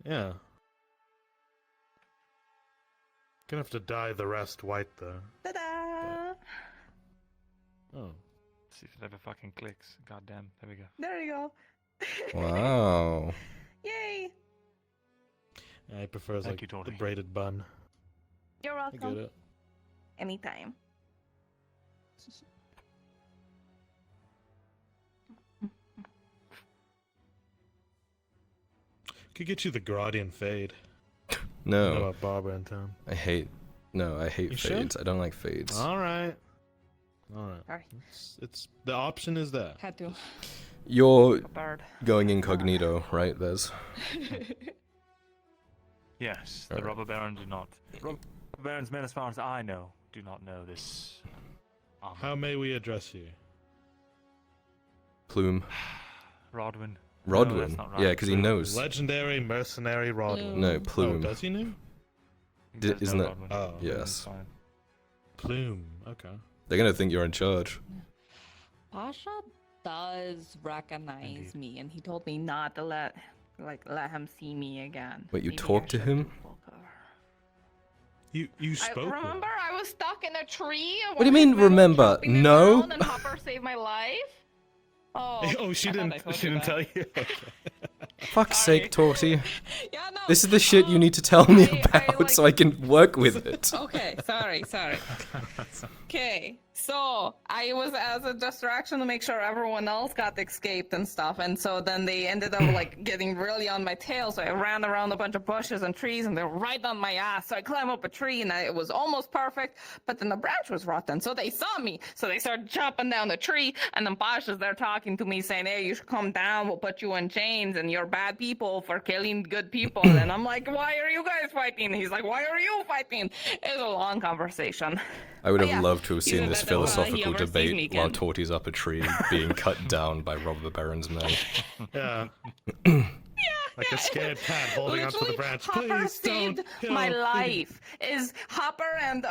Yeah. Gonna have to dye the rest white though. Ta-da! Oh. See if it ever fucking clicks. Goddamn. There we go. There you go. Wow. Yay! I prefer Thank like you, Tony. the braided bun. You're I get welcome. it. Anytime. Could get you the Gradian fade. I No. know a barber in town. I hate You sure? fades. I don't like fades. Alright. Alright. Sorry. It's the option is there. Had to. You're Bird. going incognito, right? There's. Yes, the Alright. robber baron do not. Robber baron's men, as far as I know, do not know this. How may we address you? Plume. Rodwin. Rodwin. No, that's not right. Yeah, because he knows. Legendary mercenary Rodwin. No, Oh, Plume. does he know? He does Isn't know it? Rodwin. Oh. Yes. That's fine. Plume. Okay. They're gonna think you're in charge. Pasha does recognize me, and he told me not to let him see me again. Wait, you Maybe I talked to should him? do poker. You spoke. with him. Remember, I was stuck in a tree. What do you mean, remember? No? And Hopper saved my life. Oh, Oh, she I thought I didn't. told She you didn't that. tell you. Fuck's Sorry. sake, Torty. Yeah, no. This is the shit you need to tell me I, about like- so I can work with it. Okay, sorry. Okay, so I was as a distraction to make sure everyone else got escaped and stuff, and so then they ended up like getting really on my tail. So I ran around a bunch of bushes and trees, and they were right on my ass. So I climbed up a tree, and it was almost perfect, but then the branch was rotten. So they saw me, so they started chopping down the tree, and then Bosch is there talking to me, saying, "Hey, you should come down. We'll put you in chains, and you're bad people for killing good people." And I'm like, "Why are you guys fighting?" He's like, "Why are you fighting?" It was a long conversation. I would have Yeah. loved to have seen Either this that or he philosophical ever sees debate me while again. Torty's up a tree being cut down by robber baron's men. Yeah. Yeah, Like a scared cat holding onto the Literally, branch. Hopper Please saved don't kill my him, please." life. Is Hopper and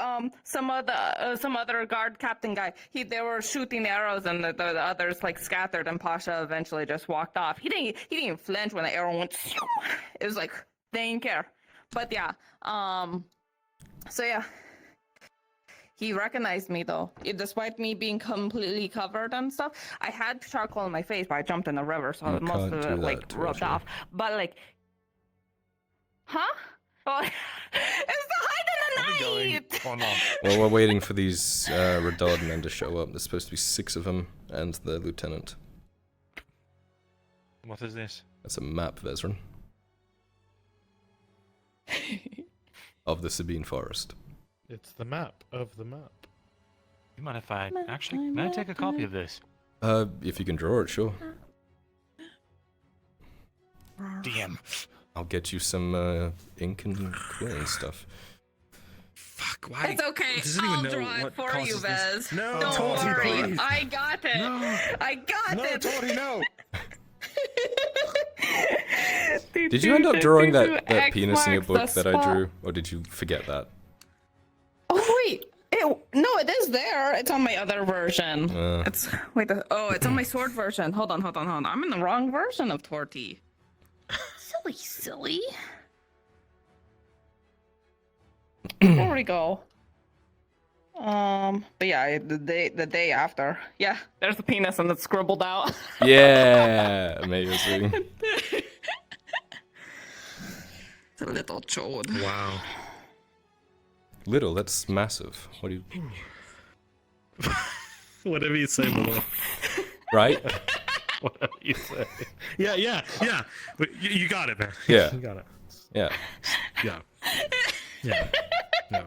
some other guard captain guy? They were shooting arrows, and the others like scattered, and Pasha eventually just walked off. He didn't flinch when the arrow went. It was like they didn't care. But yeah, so yeah. He recognized me though, despite me being completely covered and stuff. I had charcoal in my face, but I jumped in the river, so You most can't of do it that, like rubbed Roger. off. But like, huh? Oh, it's the height of the night. Or not. Well, we're waiting for these Radard men to show up. There's supposed to be 6 of them, and the lieutenant. What is this? That's a map, Vezran. Of the Sabine Forest. It's the map of the map. You mind if I actually? May I take a copy of this? If you can draw it, sure. DM. I'll get you some ink and quill and stuff. Fuck, why? It's okay. Does anyone I'll know draw it what for you, causes this? Vez. No, Don't Torty, worry. please. I got it. No. I got No, it. Torty, no. Did you end up drawing that X penis in your book marks the that I spot. drew? Or did you forget that? Oh wait, no, it is there. It's on my other version. It's it's on my sword version. Hold on. I'm in the wrong version of Torty. Silly. There we go. But yeah, the day after. Yeah, there's the penis and it's scribbled out. Yeah, amazing. It's a little chode. Wow. Little, that's massive. What do you... Whatever you say, little. Right? Whatever you say. Yeah. But you got it, man. Yeah. You got it. Yeah. Yeah. No.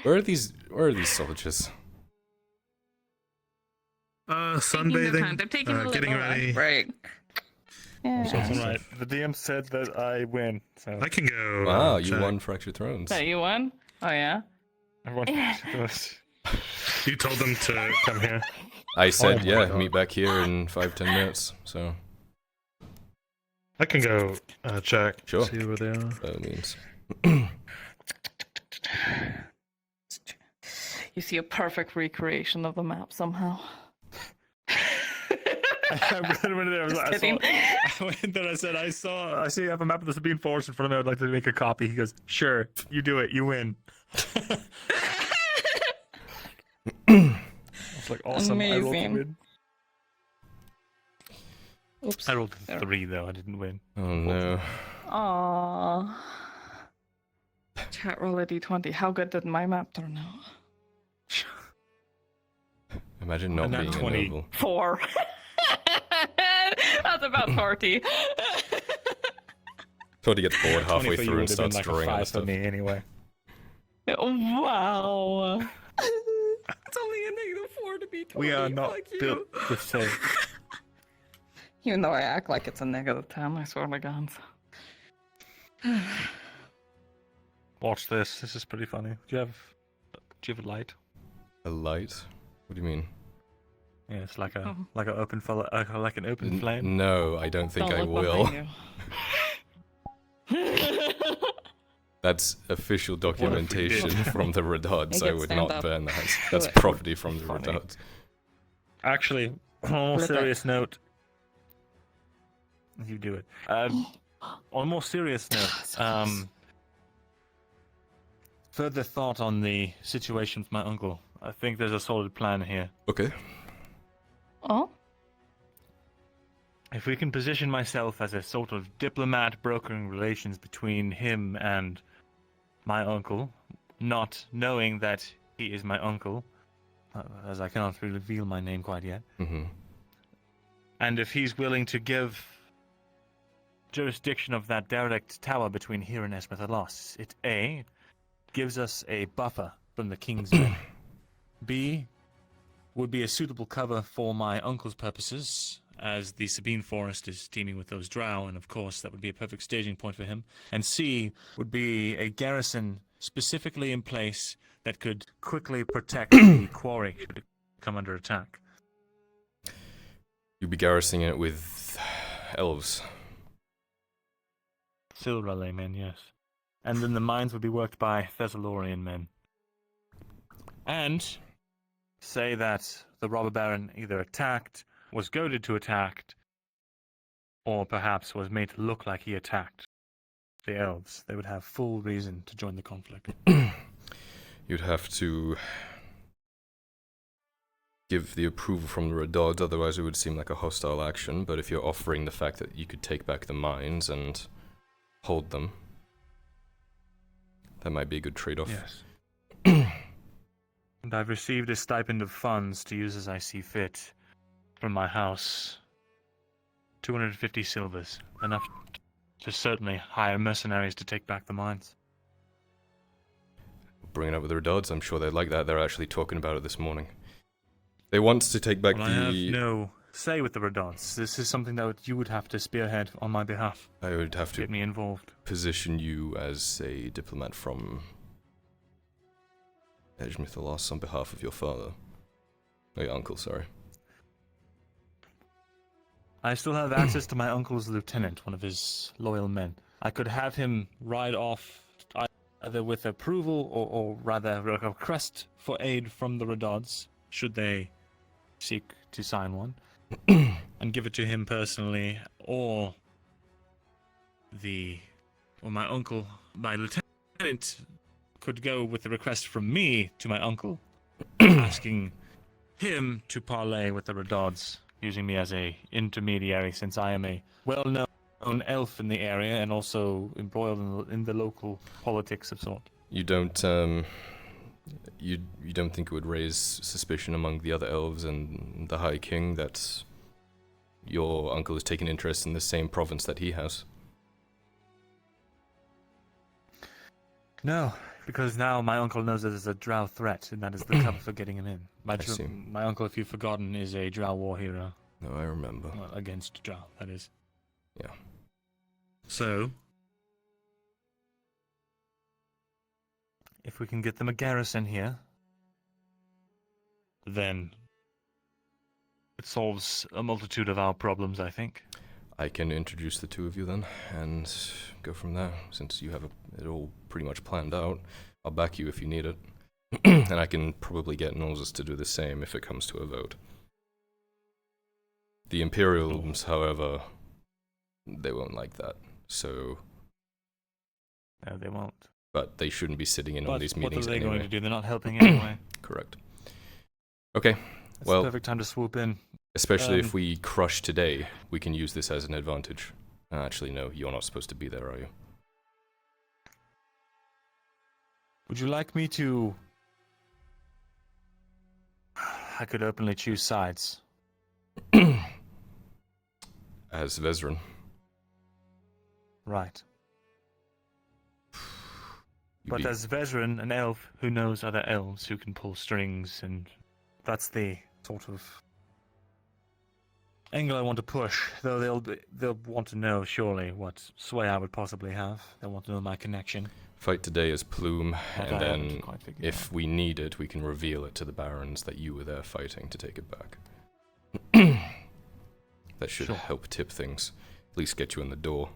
Where are these soldiers? Sunbathing. They're taking a getting little ready. break. Yeah. So it's alright. The DM said that I win. So I can go. Wow, you check. won Fractured Thrones. So you won? Oh yeah. I won. You told them to come here. I said, Oh my yeah, God. meet back here in 5-10 minutes, so... I can go check. Sure. See where they are. By all means. You see a perfect recreation of the map somehow. I went there. Just I kidding. went there. I said, I see you have a map of the Sabine Forest in front of me. I'd like to make a copy. He goes, sure, you do it. You win. It's like awesome. I rolled a Amazing. win. Oops. I rolled a 3 though. I didn't win. Oh no. Aww. Chat roll a d20. How good did my map turn out? Imagine not And that being 20. a noble. 4. That's about 40. Totally gets bored halfway 20 for you through and would have been starts like a drawing other 5 for stuff. me anyway. Wow. It's only a -4 to be 20. We are not Fuck you. built the same. Even though I act like it's a -10, I swear to God. Watch this. This is pretty funny. Do you have a light? A light? What do you mean? Yeah, it's like an open flame. No, I don't think Don't I look will. behind you. That's official documentation did? from the Redards. Make I it would stand not up. burn that. Do That's it. property from the Funny. Redards. Actually, on a more Flip it. serious note, you do it. On a more serious note, further thought on the situation with my uncle. I think there's a solid plan here. Okay. Oh? If we can position myself as a sort of diplomat brokering relations between him and my uncle, not knowing that he is my uncle, as I cannot reveal my name quite yet, and if he's willing to give jurisdiction of that derelict tower between here and Esmeralda, it A, gives us a buffer from the King's men. B, would be a suitable cover for my uncle's purposes, as the Sabine Forest is teeming with those drow, and of course that would be a perfect staging point for him. And C, would be a garrison specifically in place that could quickly protect the quarry should it come under attack. You'd be garrisoning it with elves. Silrale men, yes. And then the mines would be worked by Thessalorian men. And say that the robber baron either attacked, was goaded to attack, or perhaps was made to look like he attacked the elves. They would have full reason to join the conflict. You'd have to give the approval from the Redods, otherwise it would seem like a hostile action, but if you're offering the fact that you could take back the mines and hold them, that might be a good trade-off. Yes. And I've received a stipend of funds to use as I see fit from my house. 250 silvers, enough to certainly hire mercenaries to take back the mines. Bring it up with the Redods, I'm sure they'd like that. They're actually talking about it this morning. They want to take back well, the... I have no say with the Redods. This is something that you would have to spearhead on my behalf. I would have to get me involved. Position you as a diplomat from Edgemythalos on behalf of your father. Oh, your uncle, sorry. I still have access to my uncle's lieutenant, one of his loyal men. I could have him ride off either with approval or rather a request for aid from the Redods, should they seek to sign one, and give it to him personally, or my uncle, my lieutenant, could go with a request from me to my uncle, asking him to parley with the Redods, using me as a intermediary, since I am a well-known elf in the area and also embroiled in the local politics of sort. You don't, you don't think it would raise suspicion among the other elves and the High King that your uncle has taken interest in the same province that he has? No, because now my uncle knows that there's a drow threat, and that is the cover for getting him in. My uncle, if you've forgotten, is a drow war hero. No, I remember. Well, against drow, that is. Yeah. So, if we can get them a garrison here, then it solves a multitude of our problems, I think. I can introduce the two of you then, and go from there, since you have it all pretty much planned out. I'll back you if you need it. And I can probably get Noses to do the same if it comes to a vote. The Imperials, however, they won't like that, so... No, they won't. But they shouldn't be sitting in on these meetings What are they anyway. going to do? They're not helping anyway. Correct. Okay, It's well... the perfect time to swoop in. Especially if we crush today, we can use this as an advantage. Actually, no, you're not supposed to be there, are you? Would you like me to... I could openly choose sides. As Vezran. Right. But be- as Vezran, an elf who knows other elves who can pull strings, and that's the sort of angle I want to push. Though they'll want to know surely what sway I would possibly have. They'll want to know my connection. Fight today as Plume, That and I haven't then quite figured if out. we need it, we can reveal it to the Barons that you were there fighting to take it back. That should Sure. help tip things. At least get you in the door.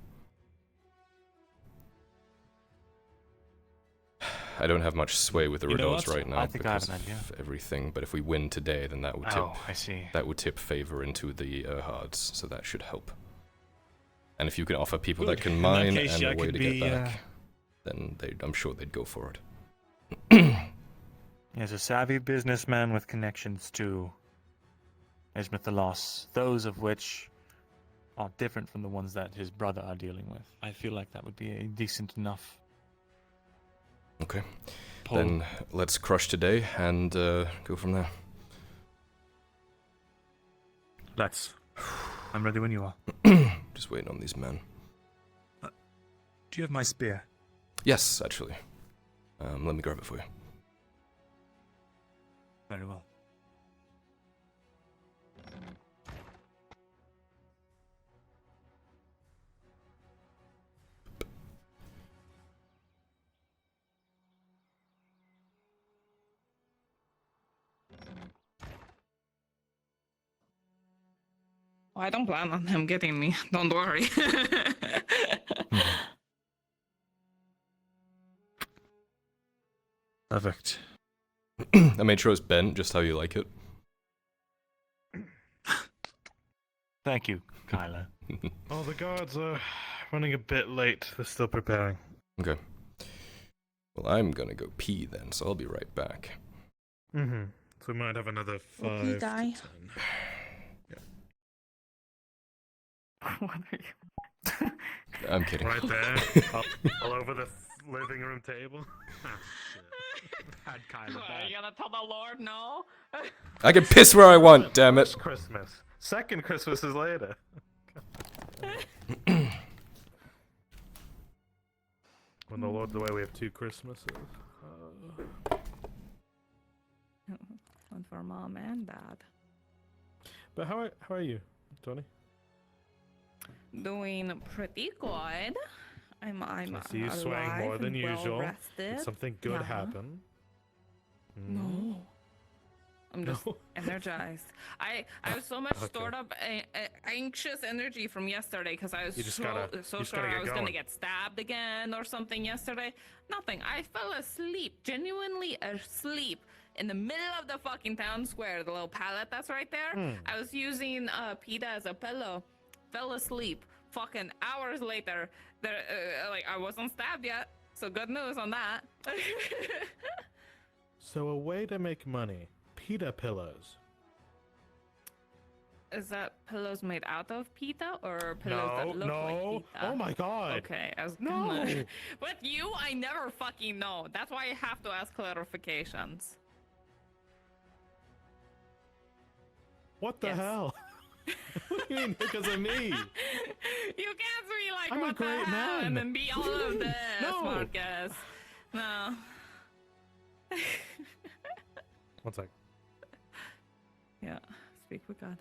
I don't have much sway with the You know Redods what? right now I think I have because an idea. of everything, but if we win today, then that would tip. Oh, I see. That would tip favor into the Urhards, so that should help. And if you can offer people that Good. can In that mine case, and yeah, a I way could to be, get back, then I'm sure they'd go for it. He's a savvy businessman with connections to Edgemythalos, those of which are different from the ones that his brother are dealing with. I feel like that would be a decent enough Okay. pull. Then let's crush today and go from there. Let's. I'm ready when you are. Just waiting on these men. Do you have my spear? Yes, actually. Let me grab it for you. Very well. I don't plan on him getting me. Don't worry. Perfect. I made sure it's bent just how you like it. Thank you, Kyla. Oh, the guards are running a bit late. They're still preparing. Okay. Well, I'm gonna go pee then, so I'll be right back. Mm-hmm. So we might have another 5 pee to guy. 10. What are you? I'm kidding. Right there, all over the living room table. Ah, shit. Had Kyla What, back. you gonna tell the Lord no? I can piss where I want, damn it. First Christmas. Second Christmas is later. When the Lord's away, we have 2 Christmases. One for mom and dad. But how are you, Tony? Doing pretty good. I'm I see you swaying more than usual. Did something good happen? No. I'm just energized. I have so much stored up anxious energy from yesterday because I was so sure I was gonna get stabbed again or something yesterday. Nothing. I fell asleep, genuinely asleep, in the middle of the fucking town square, the little pallet that's right there. I was using PETA as a pillow. Fell asleep. Fucking hours later, like I wasn't stabbed yet. So good news on that. So a way to make money. PETA pillows. Is that pillows made out of PETA or pillows that look like PETA? Oh my god. Okay, I was No. gonna... With you, I never fucking know. That's why I have to ask clarifications. What the hell? What do you mean because of me? You can't be like, I'm what a great the hell? man. And then be all of this, No. Marcus. No. One sec. Yeah, speak with God.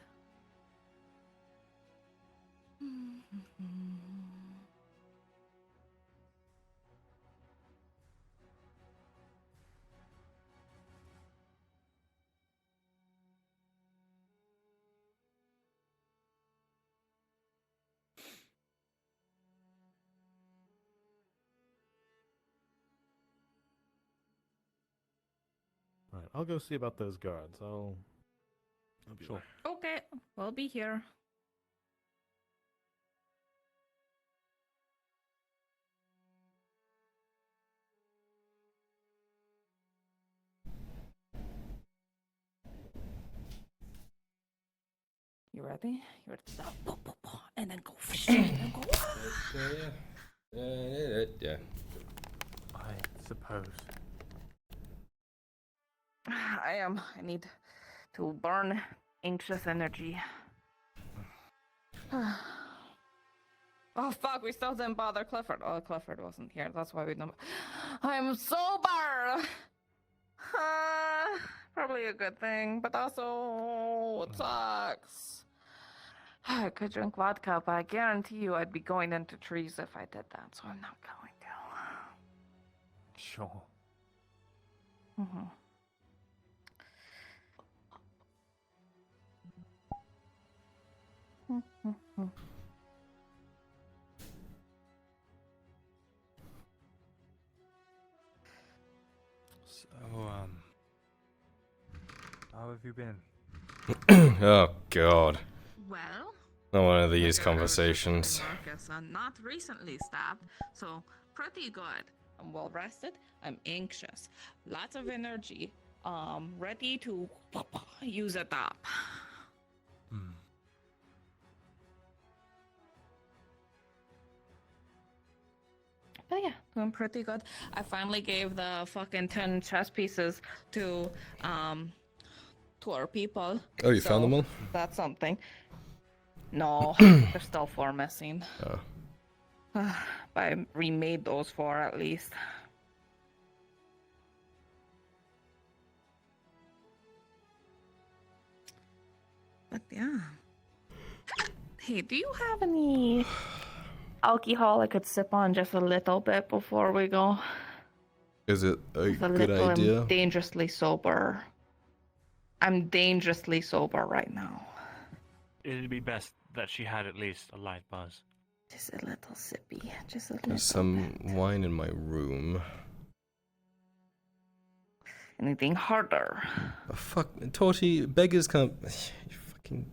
Alright, I'll go see about those guards. I'll be Sure. there. Okay, we'll be here. You ready? You ready to stop? And then go. And then go. Yeah. I suppose. I am. I need to burn anxious energy. Oh fuck, we still didn't bother Clifford. Oh, Clifford wasn't here. That's why we don't. I'm sober! Probably a good thing, but also it sucks. I could drink vodka, but I guarantee you I'd be going into trees if I did that, so I'm not going to. Sure. Mm-hmm. So, how have you been? Oh god. Well, Not one of these like I was conversations. just saying, Marcus, not recently stabbed, so pretty good. I'm well rested. I'm anxious. Lots of energy. Ready to use it up. But yeah, doing pretty good. I finally gave the fucking 10 chess pieces to our people. Oh, you found them all? That's something. No, there's still 4 missing. Oh. But I remade those 4 at least. But yeah. Hey, do you have any alcohol I could sip on just a little bit before we go? Is it a Just a good little, idea? I'm dangerously sober. I'm dangerously sober right now. It'd be best that she had at least a light buzz. Just a little sippy. Just a little. There's some wine in my room. Anything harder? Oh, fuck, Torty, beggars can't. You fucking.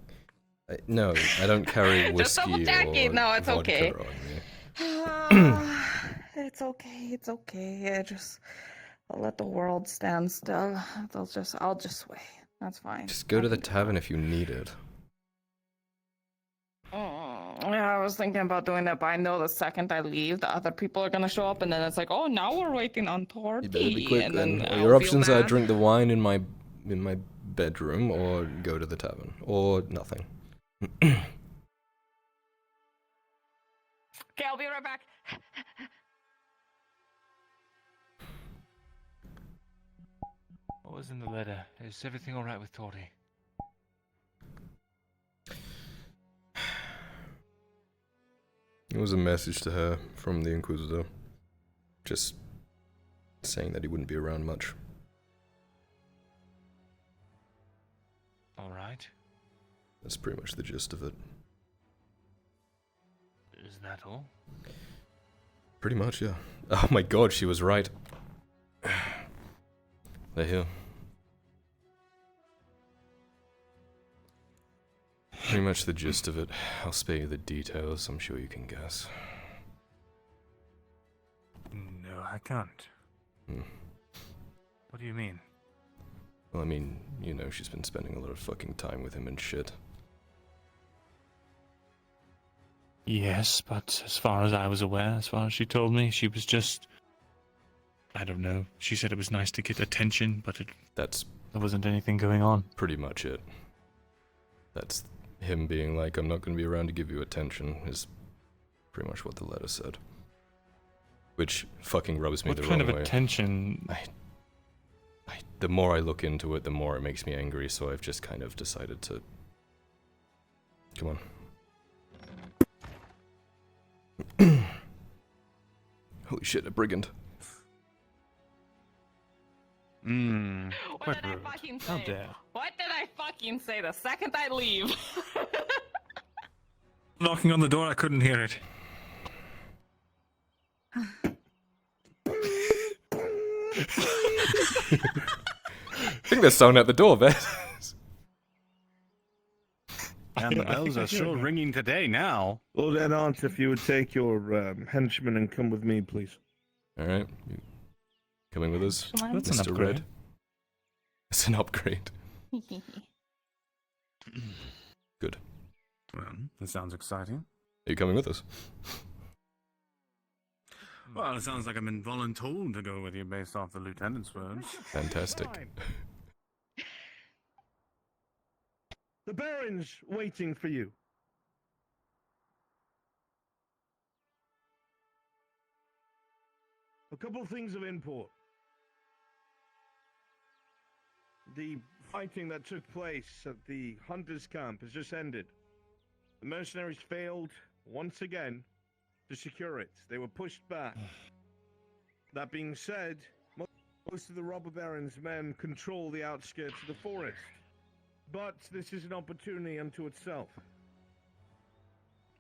No, I don't carry whiskey Just double checking. or No, it's vodka okay. on me. It's okay. It's okay. I'll let the world stand still. I'll just sway. That's fine. Just go to the tavern if you need it. Yeah, I was thinking about doing that, but I know the second I leave, the other people are gonna show up, and then it's like, oh, now we're waiting on Torty. You better be quick and then. then Your I'll feel options are bad. drink the wine in my bedroom, or go to the tavern, or nothing. Okay, I'll be right back. What was in the letter? Is everything alright with Torty? It was a message to her from the Inquisitor. Just saying that he wouldn't be around much. Alright. That's pretty much the gist of it. Is that all? Pretty much, yeah. Oh my god, she was right. They're here. Pretty much the gist of it. I'll spare you the details, I'm sure you can guess. No, I can't. What do you mean? Well, I mean, you know, she's been spending a lot of fucking time with him and shit. Yes, but as far as I was aware, as far as she told me, she was just... I don't know. She said it was nice to get attention, but there wasn't anything going on. Pretty much it. That's him being like, I'm not going to be around to give you attention, is pretty much what the letter said. Which fucking rubs me the wrong way. What kind of attention? The more I look into it, the more it makes me angry, so I've just kind of decided to... Come on. Holy shit, a brigand. What did I fucking say? How dare. What did I fucking say the second I leave? Knocking on the door, I couldn't hear it. I think there's someone at the door, Beth. And the bells are sure ringing today now. Lord Enant, if you would take your henchman and come with me, please. Alright. Coming with us, That's an Mr. upgrade. Red. It's an upgrade. Good. Well, that sounds exciting. Are you coming with us? Well, it sounds like I've been voluntold to go with you based off the lieutenant's words. Fantastic. The Baron's waiting for you. A couple of things of import. The fighting that took place at the Hunter's camp has just ended. The mercenaries failed, once again, to secure it. They were pushed back. That being said, most of the robber baron's men control the outskirts of the forest. But this is an opportunity unto itself.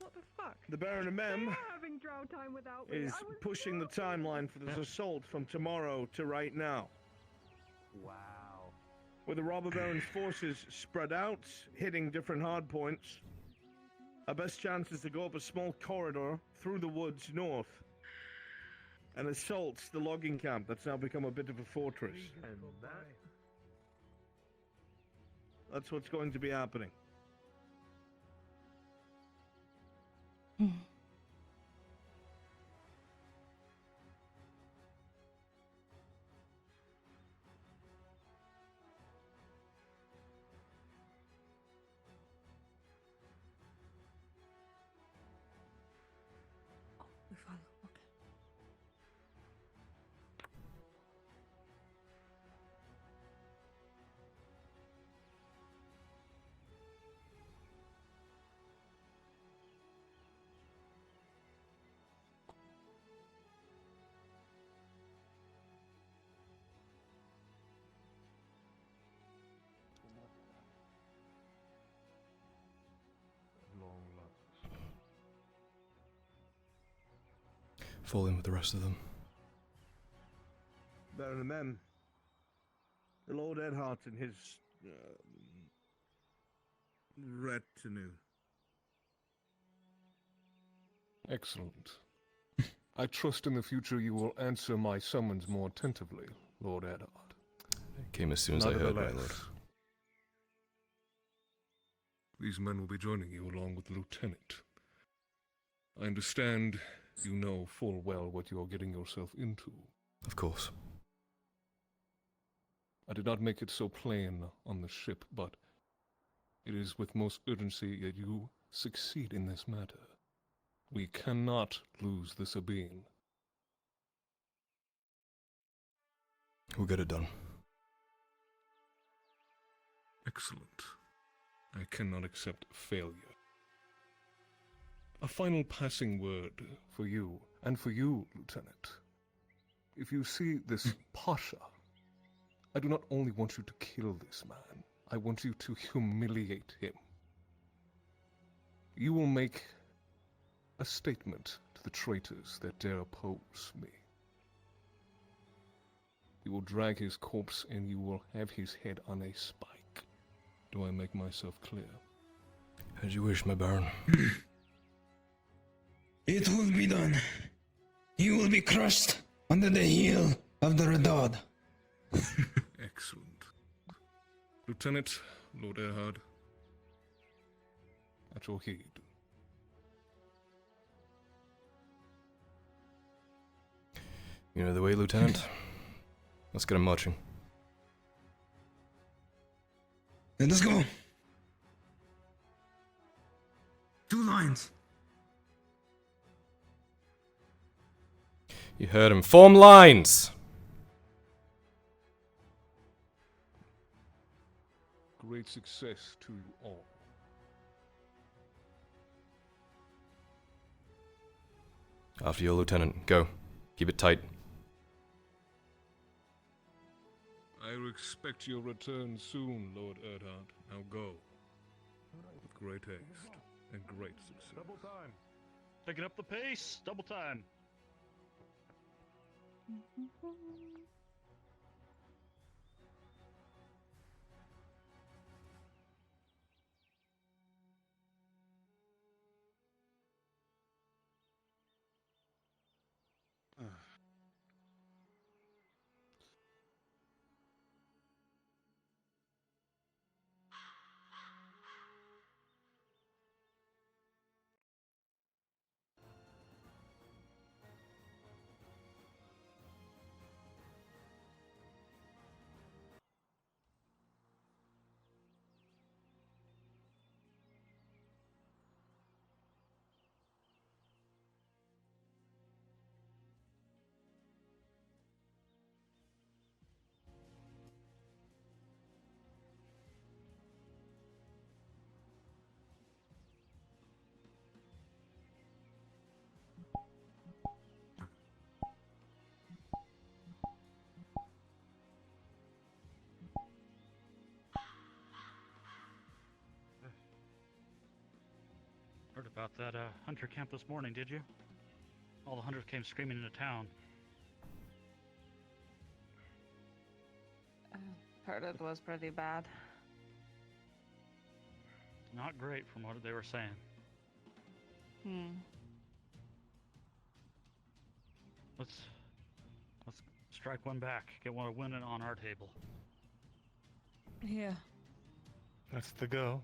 What the fuck? The Baron of Mem They're having drow time without me. is pushing the timeline for this assault from tomorrow to right now. Wow. With the robber baron's forces spread out, hitting different hard points, our best chance is to go up a small corridor through the woods north and assault the logging camp that's now become a bit of a fortress. That's what's going to be happening. We follow. Okay. fall in with the rest of them. Better than them. The Lord Edhart and his retinue. Excellent. I trust in the future you will answer my summons more attentively, Lord Edhart. It came as soon as I heard, my lord. These men will be joining you along with the lieutenant. I understand you know full well what you are getting yourself into. Of course. I did not make it so plain on the ship, but it is with most urgency that you succeed in this matter. We cannot lose the Sabine. We'll get it done. Excellent. I cannot accept failure. A final passing word for you, and for you, Lieutenant. If you see this Pasha, I do not only want you to kill this man, I want you to humiliate him. You will make a statement to the traitors that dare oppose me. You will drag his corpse and you will have his head on a spike. Do I make myself clear? As you wish, my baron. It will be done. He will be crushed under the heel of the Redod. Excellent. Lieutenant, Lord Erhard, at your heed. You know the way, Lieutenant? Let's get him marching. Let us go. 2 lines. You heard him. Form lines! Great success to you all. After you, Lieutenant. Go. Keep it tight. I will expect your return soon, Lord Erdhart. Now go. With great haste and great success. Double time. Picking up the pace. Double time. Heard about that hunter camp this morning, did you? All the hunters came screaming into town. Heard it was pretty bad. Not great from what they were saying. Let's strike one back. Get one winning on our table. Yeah. That's the go.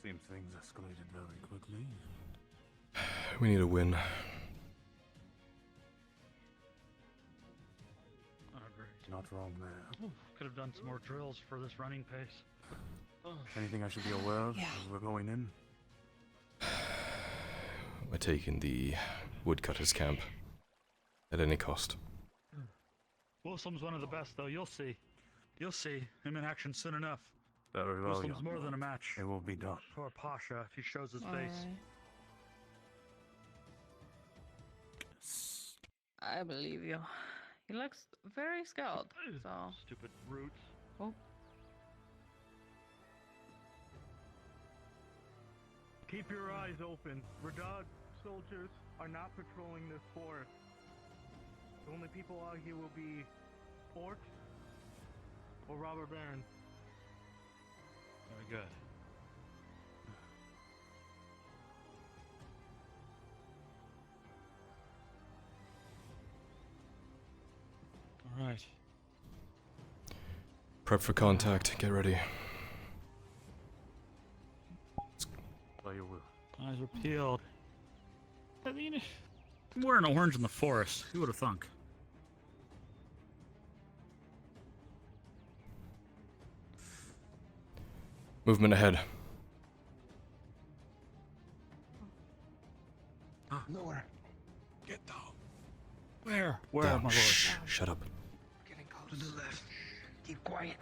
Seems things escalated very quickly. We need a win. Oh, great. Not wrong there. Could have done some more drills for this running pace. Anything I should be aware of as we're going in? We're taking the woodcutter's camp. At any cost. Wilson's one of the best, though. You'll see. You'll see him in action soon enough. Very well, Wilson's young more lord. than a match. It will be done. Poor Pasha, if he shows his face. I believe you. He looks very skilled, so... Stupid roots. Oh. Keep your eyes open. Radad soldiers are not patrolling this forest. The only people out here will be orcs or robber barons. Very good. All right. Prep for contact. Get ready. By your will. Eyes are peeled. I mean, I'm wearing orange in the forest. Who would have thunk? Movement ahead. Nowhere. Get down. Where? Where, Down. my lord? Shh. Shut up. Getting close. To the left. Keep quiet.